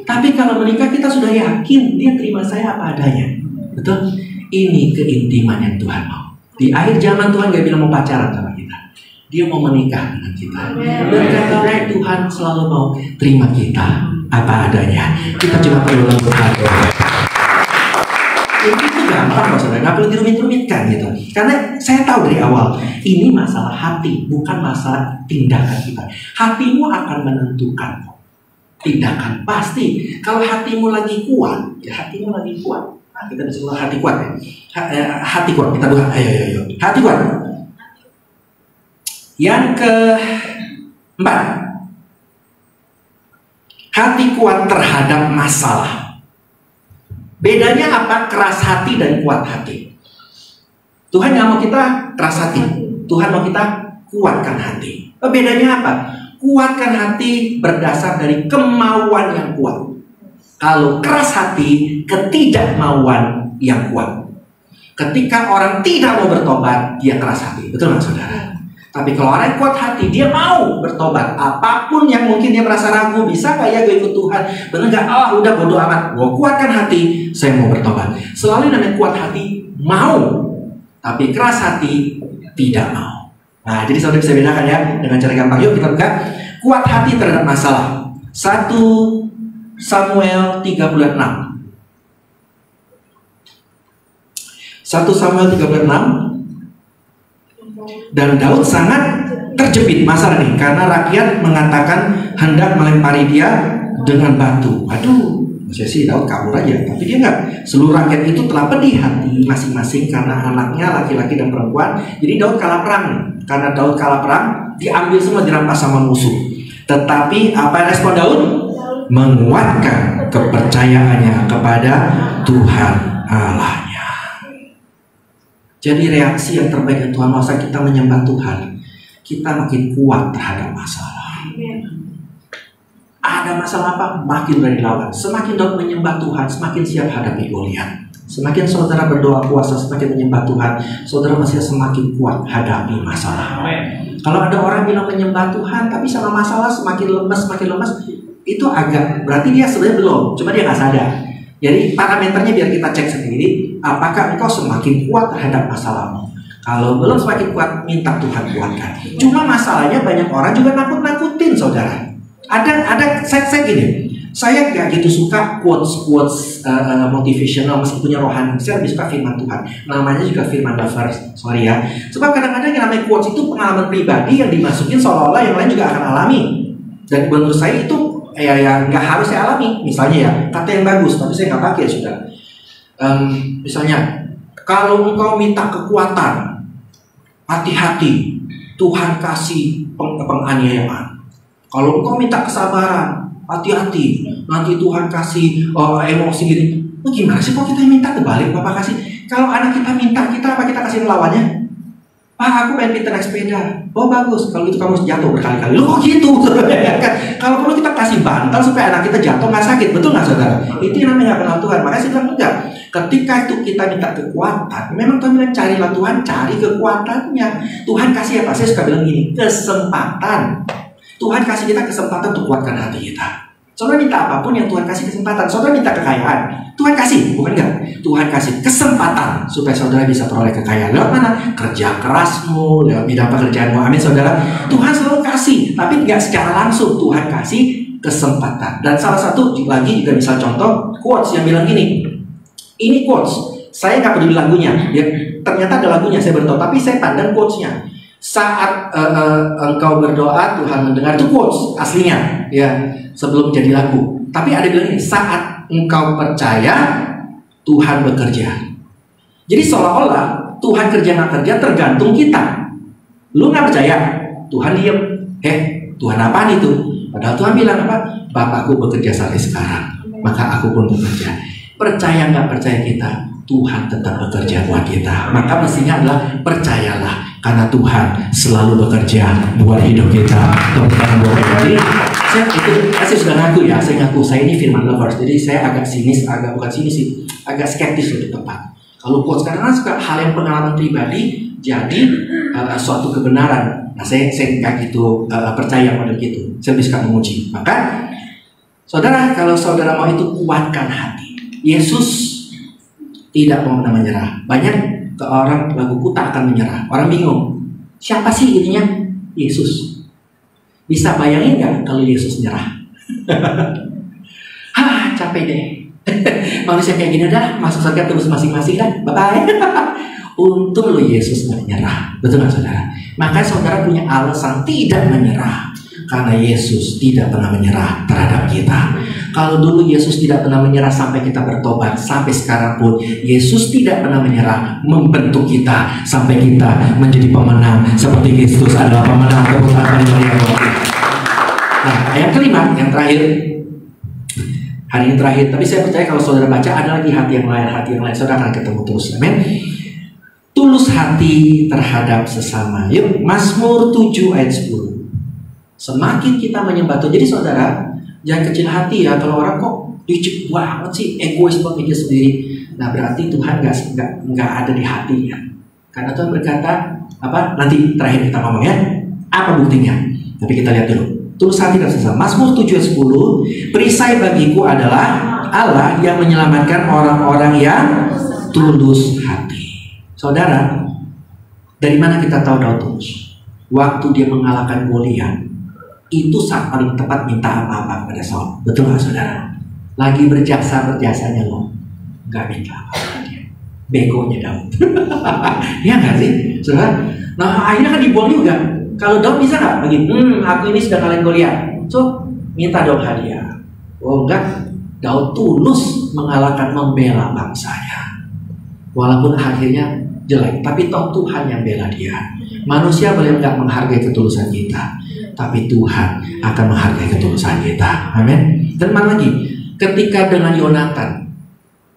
Tapi kalau menikah, kita sudah yakin dia terima saya apa adanya. Betul? Ini keintiman yang Tuhan mau. Di akhir zaman Tuhan gak bilang mau pacaran sama kita. Dia mau menikah dengan kita. Dan karena Tuhan selalu mau terima kita apa adanya. Kita cuma perlu berdoa. Ini itu gampang loh saudara, nggak perlu dirumit-rumitkan gitu. Karena saya tahu dari awal ini masalah hati, bukan masalah tindakan kita. Hatimu akan menentukan tindakan pasti. Kalau hatimu lagi kuat, ya hatimu lagi kuat. Nah, kita bisa bilang hati kuat ya. Hati kuat, kita buka. Ayo. Hati kuat. Yang keempat, hati kuat terhadap masalah. Bedanya apa? Keras hati dan kuat hati. Tuhan nggak mau kita keras hati. Tuhan mau kita kuatkan hati. Bedanya apa? Kuatkan hati berdasar dari kemauan yang kuat. Kalau keras hati, ketidakmauan yang kuat. Ketika orang tidak mau bertobat, dia keras hati. Betul nggak saudara? Tapi kalau orang kuat hati, dia mau bertobat. Apapun yang mungkin dia merasa ragu, bisa gak ya gue ikut Tuhan? Bener gak? Udah bodo amat. Gue kuatkan hati, saya mau bertobat. Selalu namanya kuat hati, mau. Tapi keras hati, tidak mau. Nah, jadi saudara bisa bedakan ya. Dengan cara gampang, yuk kita buka. Kuat hati terhadap masalah. 1 Samuel 36. 1 Samuel 36. Dan Daud sangat terjepit masalah ini karena rakyat mengatakan hendak melempari dia dengan batu. Aduh, saya sih Daud kabur aja, tapi dia nggak. Seluruh rakyat itu telah pedih hati masing-masing karena anaknya laki-laki dan perempuan. Jadi Daud kalah perang. Karena Daud kalah perang, diambil semua, dirampas sama musuh. Tetapi apa respon Daud? Menguatkan kepercayaannya kepada Tuhan Allahnya. Jadi reaksi yang terbaik yang Tuhan mau, saat kita menyembah Tuhan, kita makin kuat terhadap masalah. Ada masalah apa? Makin berani lawan. Semakin Daud menyembah Tuhan, semakin siap hadapi Goliat. Semakin saudara berdoa puasa, semakin menyembah Tuhan, saudara masih semakin kuat hadapi masalah. Kalau ada orang bilang menyembah Tuhan, tapi sama masalah semakin lemas, itu agak berarti dia sebenarnya belum, cuma dia nggak sadar. Jadi parameternya biar kita cek sendiri, apakah engkau semakin kuat terhadap masalahmu. Kalau belum semakin kuat, minta Tuhan kuatkan. Cuma masalahnya banyak orang juga nakut-nakutin saudara. Ada saya gini, saya gak gitu suka quotes motivational meskipun punya rohani. Saya lebih suka firman Tuhan. Namanya juga firman lovers, sorry ya. Sebab kadang-kadang yang namanya quotes itu pengalaman pribadi yang dimasukin seolah-olah yang lain juga akan alami. Dan menurut saya itu ya nggak harus saya alami. Misalnya ya kata yang bagus, tapi saya nggak pakai sudah. Misalnya kalau engkau minta kekuatan, hati-hati, Tuhan kasih penganiayaan. Kalau engkau minta kesabaran, hati-hati, nanti Tuhan kasih emosi gini. Gimana sih kok kita minta kebalik Bapak kasih? Kalau anak kita minta, kita apa kita kasih melawannya? Pak, aku pengen pinter naik sepeda. Oh bagus, kalau gitu kamu harus jatuh berkali-kali. Lu kok gitu? Kalau perlu kita kasih bantal supaya anak kita jatuh nggak sakit, betul nggak saudara? Itu yang namanya nggak kenal Tuhan. Makanya saya bilang enggak. Ketika itu kita minta kekuatan, memang Tuhan bilang carilah Tuhan, cari kekuatannya. Tuhan kasih apa? Saya suka bilang gini, kesempatan. Tuhan kasih kita kesempatan untuk kuatkan hati kita. Saudara minta apapun yang Tuhan kasih kesempatan. Saudara minta kekayaan, Tuhan kasih, bukan enggak? Tuhan kasih kesempatan supaya saudara bisa peroleh kekayaan. Lewat mana? Kerja kerasmu, lewat bidang pekerjaanmu. Amin saudara. Tuhan selalu kasih, tapi enggak secara langsung. Tuhan kasih kesempatan. Dan salah satu lagi juga misal contoh quotes yang bilang gini. Ini quotes. Saya nggak peduli lagunya. Ya, ternyata ada lagunya saya berdoa, tapi saya pandang quotesnya. Saat engkau berdoa, Tuhan mendengar, itu quotes aslinya, ya, sebelum jadi lagu. Tapi ada bilang ini, saat engkau percaya, Tuhan bekerja. Jadi seolah-olah Tuhan kerja nggak kerja tergantung kita. Lu nggak percaya, Tuhan diem. Tuhan apaan itu? Padahal Tuhan bilang apa? Bapakku bekerja sampai sekarang, maka aku pun bekerja. Percaya nggak percaya kita, Tuhan tetap bekerja buat kita. Maka mestinya adalah percayalah, karena Tuhan selalu bekerja buat hidup kita. Jadi saya sudah ngaku ya, saya ini firman lovers. Jadi saya agak sinis, bukan sinis sih, agak skeptis untuk tepat. Kalau quotes karena suka hal yang pengalaman pribadi jadi suatu kebenaran. Nah saya nggak gitu percaya model gitu. Saya lebih suka menguji. Maka saudara, kalau saudara mau itu, kuatkan hati. Yesus tidak mau pernah menyerah. Banyak ke orang laguku tak akan menyerah. Orang bingung, siapa sih ininya? Yesus. Bisa bayangin nggak kalau Yesus nyerah? Capek deh. Manusia kayak gini dah, masuk surga terus masing-masing dah. Bye-bye. Untung lo Yesus nggak menyerah. Betul nggak saudara? Maka saudara punya alasan tidak menyerah, karena Yesus tidak pernah menyerah terhadap kita. Kalau dulu Yesus tidak pernah menyerah sampai kita bertobat, sampai sekarang pun Yesus tidak pernah menyerah membentuk kita sampai kita menjadi pemenang seperti Kristus adalah pemenang. Nah, yang kelima, yang terakhir, hari ini terakhir. Tapi saya percaya kalau saudara baca ada lagi hati yang lain, saudara akan ketemu terus. Amin. Tulus hati terhadap sesama. Yuk, Mazmur 7 ayat 10. Semakin kita menyembah Tuhan. Jadi saudara, jangan kecil hati ya. Kalau orang kok licik banget sih, egois buat mikir sendiri. Nah berarti Tuhan nggak ada di hatinya. Karena Tuhan berkata apa? Nanti terakhir kita ngomong ya. Apa buktinya? Tapi kita lihat dulu. Tulus hati dan sesama. Mazmur 7 ayat 10. Perisai bagiku adalah Allah yang menyelamatkan orang-orang yang tulus hati. Saudara, dari mana kita tahu Daud tulus? Waktu dia mengalahkan Goliat, itu saat paling tepat minta apa-apa kepada Saul. Betul nggak saudara? Lagi berjasanya loh, nggak minta apa-apa dia. Begonya Daud. Iya nggak sih, saudara? Nah akhirnya kan dibuang juga. Kalau Daud bisa nggak? Bagi, aku ini sudah kalahin Goliat, so minta dong hadiah. Oh enggak, Daud tulus mengalahkan, membela bangsanya. Walaupun akhirnya jelek, tapi toh Tuhan yang bela dia. Manusia boleh nggak menghargai ketulusan kita, tapi Tuhan akan menghargai ketulusan kita. Amin. Dan mana lagi? Ketika dengan Yonatan,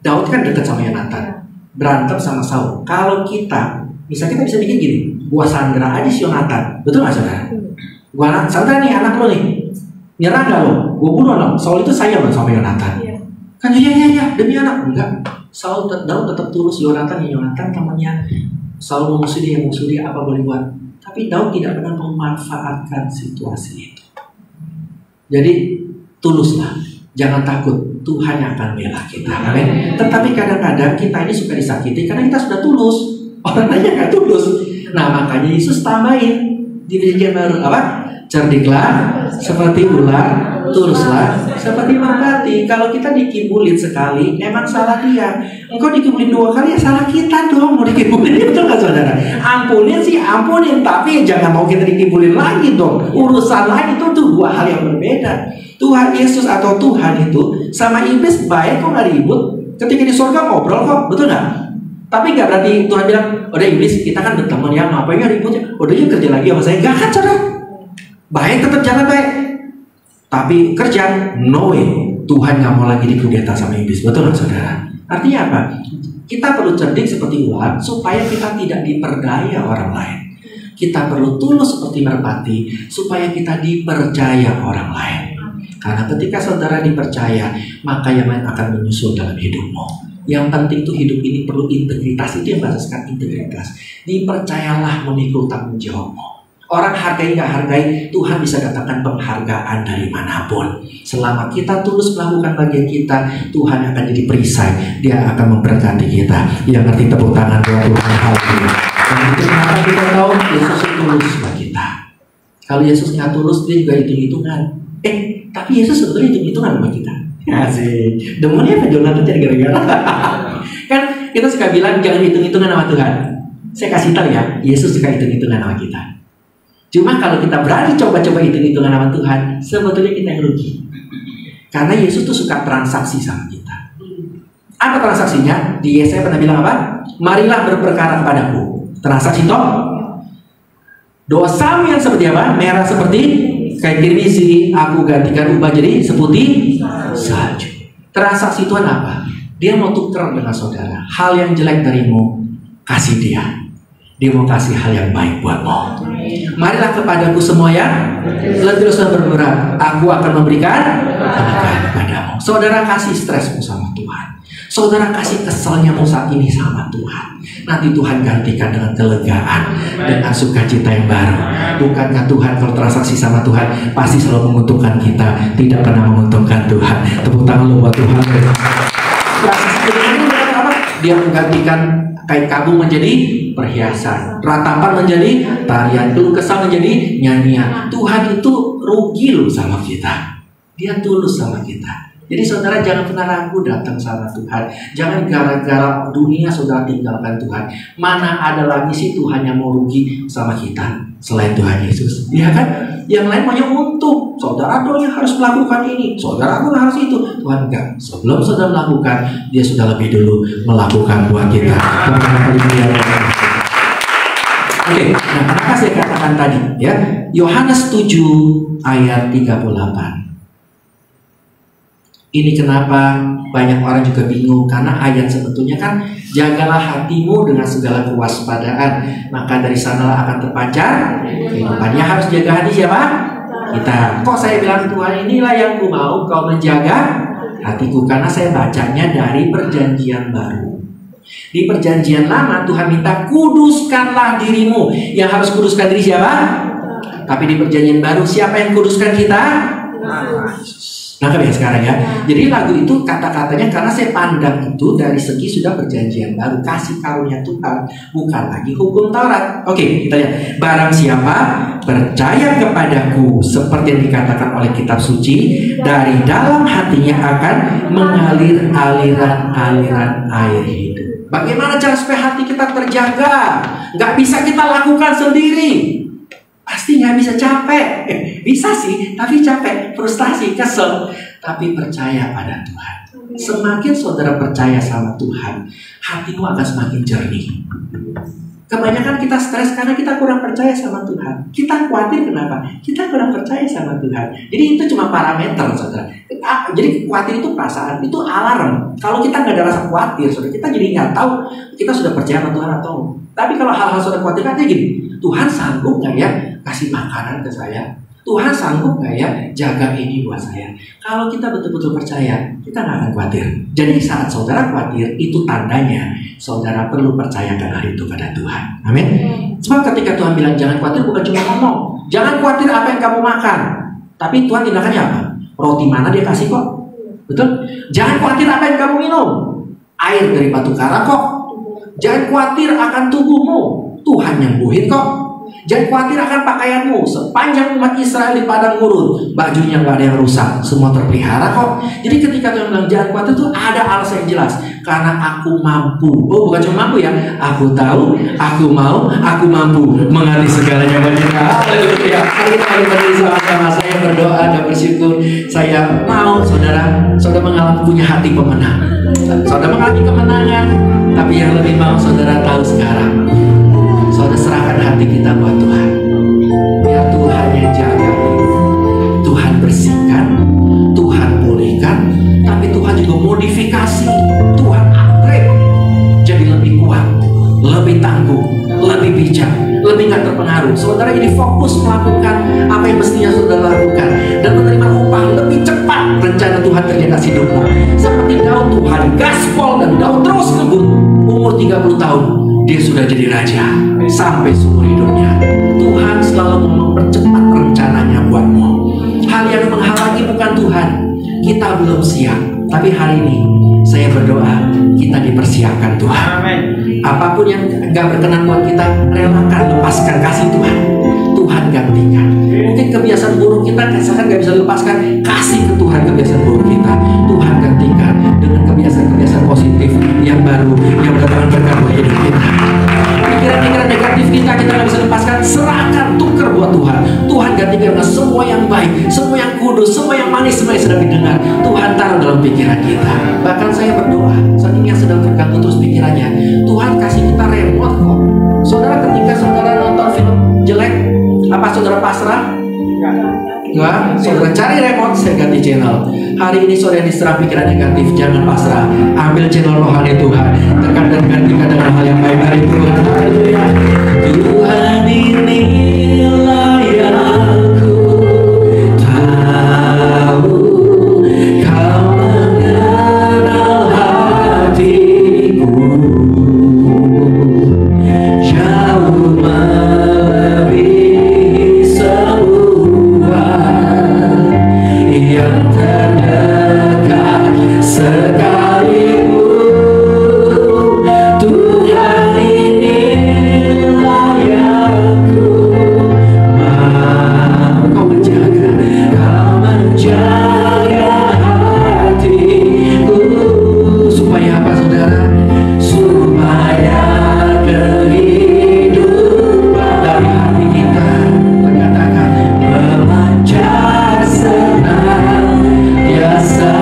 Daud kan dekat sama Yonatan, berantem sama Saul. Kalau kita, misalnya kita bisa bikin gini, gua sandra aja si Yonatan, betul nggak saudara? Gua sandra nih anak lo nih, nyerah nggak lo? Gua bunuh lo. Saul itu sayang sama Yonatan. Kan iya demi anak. Enggak. Daud tetap tulus. Yonatan temannya. Saul memusuhi dia, apa boleh buat. Tapi Daud tidak pernah memanfaatkan situasi itu. Jadi tuluslah, jangan takut, Tuhan yang akan bela kita. Amin. Tetapi kadang-kadang kita ini suka disakiti karena kita sudah tulus, orang lain nggak tulus. Nah makanya Yesus tambahin di perjanjian baru apa? Cerdiklah seperti ular, tuluslah seperti merpati. Kalau kita dikibulin sekali, emang salah dia. Engkau dikibulin 2 kali, ya salah kita dong. Mau dikibulin, betul nggak saudara? Ampunin sih ampunin, tapi jangan mau kita dikibulin lagi dong. Urusan lain itu tuh 2 hal yang berbeda. Tuhan Yesus atau Tuhan itu sama iblis baik kok, nggak ribut. Ketika di surga ngobrol kok, betul nggak? Tapi nggak berarti Tuhan bilang, udah iblis kita kan berteman ya, ngapain ya ributnya? Udah yuk kerja lagi sama saya. Nggak kan saudara? Baik tetap jalan baik, tapi kerja no way. Tuhan nggak mau lagi dikudeta sama iblis, betul nggak saudara? Artinya apa? Kita perlu cerdik seperti ular supaya kita tidak diperdaya orang lain. Kita perlu tulus seperti merpati supaya kita dipercaya orang lain. Karena ketika saudara dipercaya, maka yang lain akan menyusul dalam hidupmu. Yang penting tuh hidup ini perlu integritas. Itu yang bahasa sekarang, integritas. Dipercayalah memikul tanggung jawabmu. Orang hargai nggak hargai, Tuhan bisa datangkan penghargaan dari manapun. Selama kita tulus melakukan bagian kita, Tuhan akan jadi perisai. Dia akan memberkati kita. Yang ngerti tepuk tangan buat Tuhan. Haleluya. Dan itu kenapa kita tahu Yesus tulus buat kita. Kalau Yesus nggak tulus, dia juga hitung-hitungan. Tapi Yesus sebetulnya hitung-hitungan sama kita. Asik. Demonnya apa Jonathan jadi gara-gara? Kan kita suka bilang jangan hitung-hitungan sama Tuhan. Saya kasih tahu ya, Yesus suka hitung-hitungan sama kita. Cuma kalau kita berani coba-coba hitung-hitungan sama Tuhan, sebetulnya kita yang rugi. Karena Yesus tuh suka transaksi sama kita. Apa transaksinya? Di Yesaya pernah bilang apa? Marilah berperkara kepadaku. Transaksi toh? Dosamu yang seperti apa? Merah seperti kain kirmisi, aku gantikan ubah jadi seputih salju. Transaksi Tuhan apa? Dia mau tukar dengan saudara. Hal yang jelek darimu, kasih dia. Dia mau kasih hal yang baik buatmu. Marilah kepadaku semua yang letih dan berberat, aku akan memberikan keberkahan kepadamu. Saudara kasih stresmu sama Tuhan. Saudara kasih keselnya saat ini sama Tuhan. Nanti Tuhan gantikan dengan kelegaan, dengan sukacita yang baru. Bukankah Tuhan kalau transaksi sama Tuhan pasti selalu menguntungkan kita, tidak pernah menguntungkan Tuhan. Tepuk tangan lu buat Tuhan. Transaksi ini apa? Dia menggantikan kain kabung menjadi perhiasan, ratapan menjadi tarian, keluh kesah menjadi nyanyian. Tuhan itu rugi loh sama kita. Dia tulus sama kita. Jadi saudara jangan pernah ragu datang sama Tuhan. Jangan gara-gara dunia saudara tinggalkan Tuhan. Mana ada lagi sih Tuhan yang mau rugi sama kita selain Tuhan Yesus? Ya kan? Yang lain banyak untung. Saudara doanya harus melakukan ini, saudara pun harus itu. Tuhan enggak. Sebelum saudara melakukan, dia sudah lebih dulu melakukan buat kita. Oke, nah apa saya katakan tadi ya? Yohanes 7 ayat 38. Ini kenapa banyak orang juga bingung, karena ayat sebetulnya kan jagalah hatimu dengan segala kewaspadaan, maka dari sanalah akan terpancar kehidupannya. Harus jaga hati siapa? Kita. Kok saya bilang Tuhan inilah yang ku mau kau menjaga hatiku, karena saya bacanya dari perjanjian baru. Di perjanjian lama Tuhan minta kuduskanlah dirimu. Yang harus kuduskan diri siapa? Tapi di perjanjian baru siapa yang kuduskan kita? Nangkep ya sekarang ya. Jadi lagu itu kata-katanya karena saya pandang itu dari segi sudah perjanjian baru, kasih karunia Tuhan, bukan lagi hukum Taurat. Oke, kita lihat. Barang siapa percaya kepadaku, seperti yang dikatakan oleh kitab suci, dari dalam hatinya akan mengalir aliran-aliran air hidup. Bagaimana cara supaya hati kita terjaga? Gak bisa kita lakukan sendiri. Pasti nggak bisa, capek. Bisa sih, tapi capek, frustasi, kesel. Tapi percaya pada Tuhan. Semakin saudara percaya sama Tuhan, hatimu akan semakin jernih. Kebanyakan kita stres karena kita kurang percaya sama Tuhan. Kita khawatir kenapa? Kita kurang percaya sama Tuhan. Jadi itu cuma parameter, saudara. Jadi khawatir itu perasaan, itu alarm. Kalau kita nggak ada rasa khawatir, saudara, kita jadi nggak tahu kita sudah percaya sama Tuhan atau enggak. Tapi kalau hal-hal saudara khawatir, katanya gini, Tuhan sanggup nggak ya kasih makanan ke saya? Tuhan sanggup nggak ya jaga ini buat saya? Kalau kita betul-betul percaya, kita nggak akan khawatir. Jadi saat saudara khawatir, itu tandanya saudara perlu percayakan hal itu pada Tuhan. Amin. Sebab ketika Tuhan bilang jangan khawatir, bukan cuma ngomong. Jangan khawatir apa yang kamu makan. Tapi Tuhan tindakannya apa? Roti mana dia kasih kok. Betul? Jangan khawatir apa yang kamu minum. Air dari batu karang kok. Jangan khawatir akan tubuhmu. Tuhan nyembuhin kok. Jangan khawatir akan pakaianmu. Sepanjang umat Israel di padang gurun, bajunya nggak ada yang rusak, semua terpelihara kok. Jadi ketika Tuhan bilang jangan khawatir, itu ada alasan yang jelas. Karena aku mampu. Oh, bukan cuma mampu ya. Aku tahu, aku mau, aku mampu mengalih segalanya bagi kita. Haleluya. Mari kita berdiri sama-sama. Saya berdoa dan bersyukur. Saya mau saudara mengalami punya hati pemenang. Saudara mengalami kemenangan. Tapi yang lebih mau saudara tahu sekarang, saudara serahkan hati kita buat Tuhan. Biar Tuhan yang jaga, Tuhan bersihkan, Tuhan pulihkan, tapi Tuhan juga modifikasi, Tuhan upgrade jadi lebih kuat, lebih tangguh, lebih bijak, lebih gak terpengaruh. Saudara jadi fokus melakukan apa yang mestinya saudara lakukan dan menerima upah lebih cepat. Rencana Tuhan terjadi atas hidupmu. Seperti Daud, Tuhan gaspol dan Daud terus ngebut. Umur 30 tahun dia sudah jadi raja sampai seumur hidupnya. Tuhan selalu mempercepat rencananya buatmu. Hal yang menghalangi bukan Tuhan, kita belum siap. Tapi hari ini saya berdoa kita dipersiapkan Tuhan. Apapun yang gak berkenan buat kita, relakan, lepaskan, kasih Tuhan. Tuhan gantikan. Mungkin kebiasaan buruk kita rasakan gak bisa lepaskan, kasih ke Tuhan kebiasaan buruk kita. Tuhan gantikan dengan kebiasaan-kebiasaan positif yang baru, yang mendatangkan berkat buat hidup kita. Pikiran-pikiran negatif kita gak bisa lepaskan, serahkan, tuker buat Tuhan. Tuhan gantikan karena semua yang baik, semua yang kudus, semua yang manis, semua yang sedang didengar Tuhan taruh dalam pikiran kita. Bahkan saya berdoa, saking yang sedang terganggu terus pikirannya, Tuhan kasih kita remote kok. Saudara, ketika saudara nonton film jelek, apa saudara pasrah? Enggak, saudara cari remote, saya ganti channel. Hari ini saudara yang diserang pikiran negatif, jangan pasrah. Ambil channel rohani Tuhan, tekan dan gantikan dengan hal yang baik dari Tuhan. Haleluya. Tuhan inilah yang aku tahu, Kau mengenal hatiku, jauh melebihi semua yang terdekat sekalipun. Tuhan inilah yang ku mau. Kau menjaga hatiku. Supaya apa saudara? Supaya kehidupan dari hati kita terkatakan memancar senantiasa.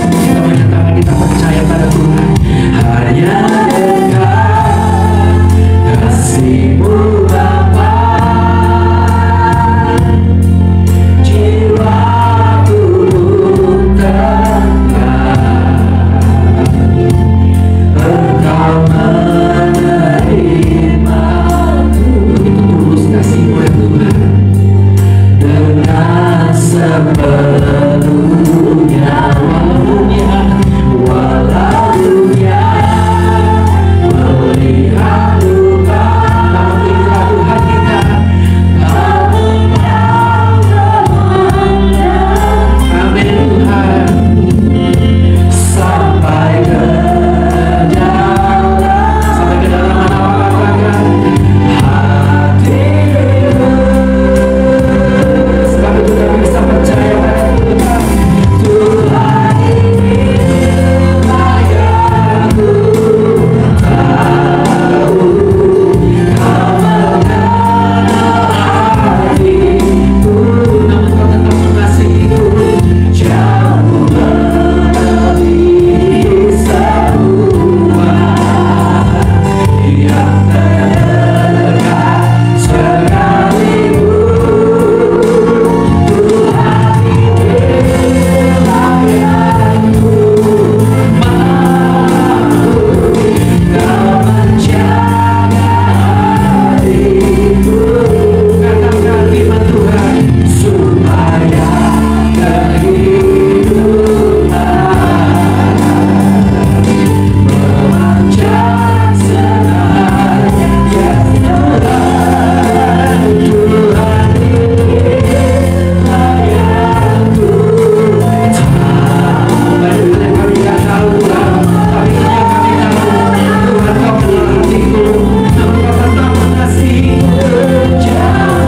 Kita menyatakan kita percaya pada Tuhan. Hanya dekat kasih-Mu Bapa, jiwaku tenang. Engkau menerimaku. Begitu tulus kasih-Mu ya Tuhan, dengan sepenuhnya. Walau dunia melihat luka, namun inilah Tuhan kita. Amin Tuhan. Sampai ke dalam mana hatimu, sebab itu kami bisa percaya pada Tuhan. Tuhan inilah yang ku tahu, Kau mengenal hatiku, namun Kau tetap mengasihiku, jauh melebihi semua yang terdekat sekalipun. Tuhan inilah yang ku mau. Kau menjaga hatiku. Katakan firman Tuhan, supaya kehidupan memancar senantiasa. Tuhan inilah yang ku tahu. Banyak yang kami tidak tahu Tuhan, tapi yang kami tahu Tuhan Kau kenal hatiku, namun Kau tetap mengasihiku, jauh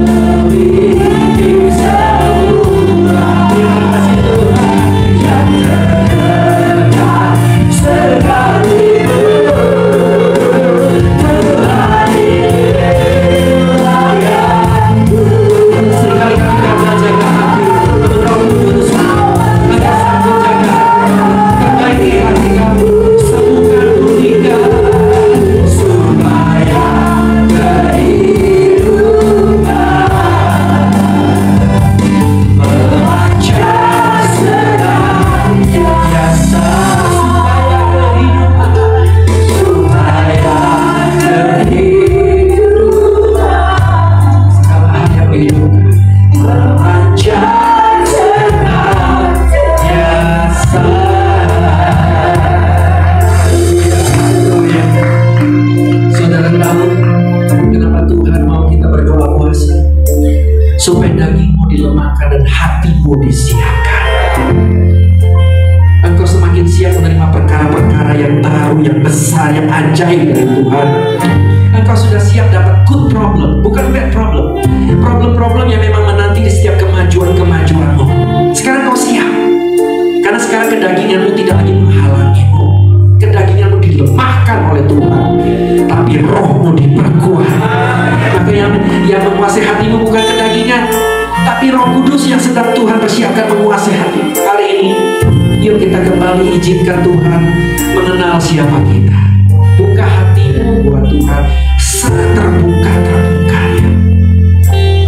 melebihi semua. Terima kasih Tuhan yang terdekat sekalipun. Tuhan inilah yang ku. Seringkali kami tidak menjaga hati, namun Kau memutuskan agar sanggup jaga. Perbaiki hati kami, sembuhkan dunia, supaya kehidupan memancar senantiasa. Supaya kehidupan segala hal yang kehidupan memancar senantiasa. Haleluya. Saudara tahu kenapa Tuhan mau kita berdoa puasa? Supaya dagingmu dilemahkan dan hatimu disiapkan. Engkau semakin siap menerima perkara-perkara yang baru, yang besar, yang ajaib dari Tuhan. Engkau sudah siap dapat good problem, bukan bad problem. Problem-problem yang memang menanti di setiap kemajuan-kemajuanmu. Sekarang kau siap, karena sekarang kedaginganmu tidak lagi menghalangimu. Kedaginganmu dilemahkan oleh Tuhan, tapi rohmu diperkuat. Makanya Kudus yang sedang Tuhan persiapkan menguasai hati hari ini. Yuk kita kembali izinkan Tuhan mengenal siapa kita. Buka hatimu buat Tuhan, sangat terbuka ya.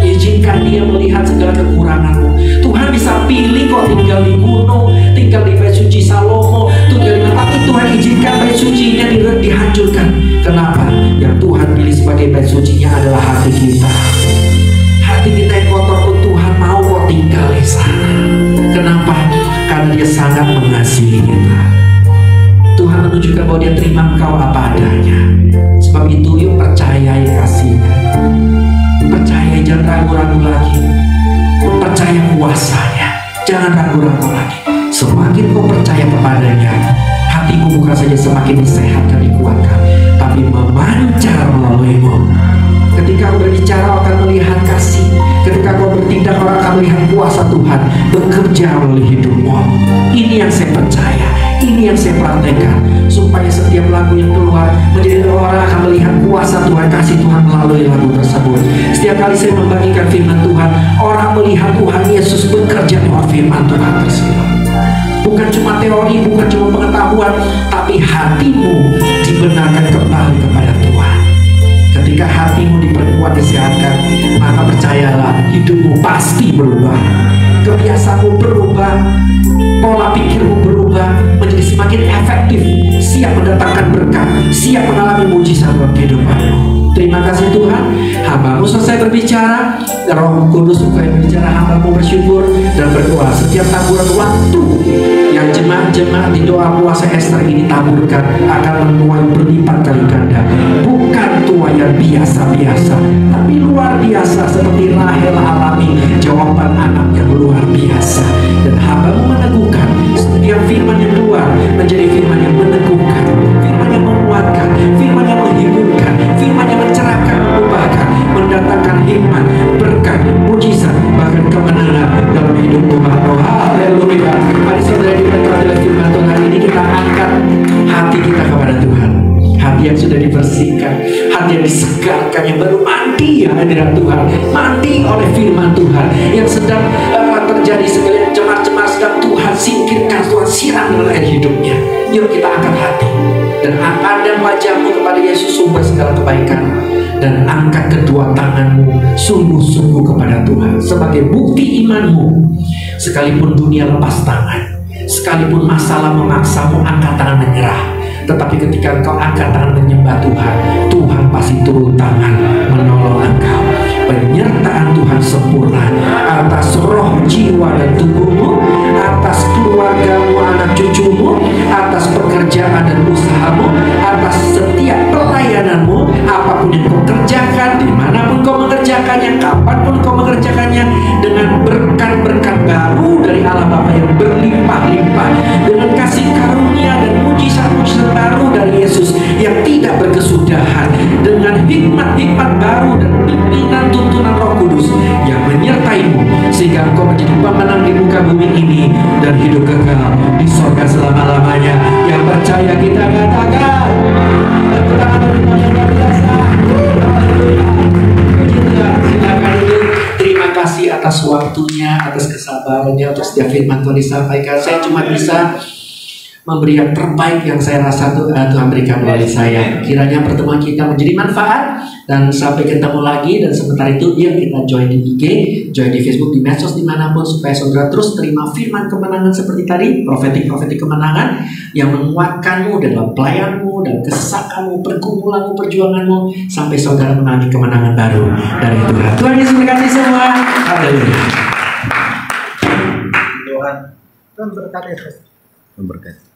Izinkan Dia melihat segala kekuranganmu. Tuhan bisa pilih kok tinggal di gunung, tinggal di bait suci Salomo, tinggal di tapi Tuhan izinkan bait sucinya dihancurkan. Kenapa? Yang Tuhan pilih sebagai bait sucinya adalah hati kita. Hati kita yang kotor pun Tuhan mau kok tinggal di sana. Kenapa? Karena Dia sangat mengasihi kita. Tuhan menunjukkan bahwa Dia terima engkau apa adanya. Sebab itu yuk percayai kasih-Nya. Percayai, jangan ragu-ragu lagi. Percaya kuasa-Nya, jangan ragu-ragu lagi. Semakin kau percaya kepadanya, hatimu bukan saja semakin disehatkan, dikuatkan, tapi memancar melaluimu. Ketika kau berbicara, kau akan melihat kasih. Ketika kau bertindak, kau akan melihat kuasa Tuhan bekerja melalui hidupmu. Ini yang saya percaya, ini yang saya praktekkan, supaya setiap lagu yang keluar menjadi orang akan melihat kuasa Tuhan, kasih Tuhan melalui lagu tersebut. Setiap kali saya membagikan firman Tuhan, orang melihat Tuhan Yesus bekerja lewat firman Tuhan tersebut. Bukan cuma teori, bukan cuma pengetahuan, tapi hatimu dibenarkan kembali kepada Tuhan. Ketika hatimu diperkuat, disehatkan, maka percayalah hidupmu pasti berubah. Kebiasaanmu berubah, pola pikirmu berubah menjadi semakin efektif, siap mendatangkan berkat, siap mengalami mujizat dalam kehidupanmu. Terima kasih Tuhan, hamba-Mu selesai berbicara, Roh Kudus supaya berbicara, hamba-Mu bersyukur dan berdoa. Setiap taburan waktu yang jemaat-jemaat di doa puasa Ester ini taburkan akan menuai berlipat kali ganda. Bukan tuaian biasa-biasa, tapi luar biasa, seperti Rahel alami jawaban anak yang luar biasa. Dan hamba-Mu meneguhkan setiap firman yang keluar menjadi firman yang meneguhkan, firman yang menguatkan, firman yang menghiburkan, firman yang mencerahkan, mengubahkan, mendatangkan hikmat, berkat, mujizat, bahkan kemenangan dalam hidup Tuhan. Oh, haleluya. Mari saudara diberkati oleh firman Tuhan hari ini, kita angkat hati kita kepada Tuhan. Hati yang sudah dibersihkan, hati yang disegarkan, yang baru mandi hadirat Tuhan, mandi oleh firman Tuhan, yang sedang terjadi segala cemar-cemar sedang Tuhan singkirkan, Tuhan siram dengan air hidupnya. Yuk kita angkat hati dan pandang wajahmu kepada Yesus, sumber segala kebaikan, dan angkat kedua tanganmu sungguh-sungguh kepada Tuhan sebagai bukti imanmu. Sekalipun dunia lepas tangan, sekalipun masalah memaksamu angkat tangan menyerah, tetapi ketika engkau angkat tangan menyembah Tuhan, Tuhan pasti turun tangan menolong engkau. Penyertaan Tuhan sempurna atas roh, jiwa, dan tubuhmu, atas keluargamu, anak cucumu, atas pekerjaan dan usahamu, atas setiap pelayananmu, apapun yang kau kerjakan, dimanapun kau mengerjakannya, kapanpun kau mengerjakannya, dengan berkat-berkat baru dari Allah Bapa yang berlimpah-limpah, dengan kasih karunia dan mujizat-mujizat baru dari Yesus yang tidak berkesudahan, dengan hikmat-hikmat baru dan pimpinan tuntunan Roh Kudus yang menyertaimu, sehingga engkau menjadi pemenang di muka bumi ini dan hidup kekal di sorga selama-lamanya. Yang percaya kita katakan, silakan duduk. Terima kasih atas waktunya, atas kesabarannya, atas setiap firman Tuhan disampaikan. Saya cuma bisa memberi yang terbaik yang saya rasa Tuhan berikan melalui saya. Kiranya pertemuan kita menjadi manfaat, dan sampai ketemu lagi. Dan sebentar itu yuk kita join di IG, join di Facebook, di medsos, dimanapun, supaya saudara terus terima firman kemenangan seperti tadi, profetik kemenangan yang menguatkanmu dalam pelayanmu dan kesesakanmu, pergumulanmu, perjuanganmu, sampai saudara mengalami kemenangan baru dari Tuhan. Tuhan Yesus memberkati semua. Haleluya. Tuhan berkati.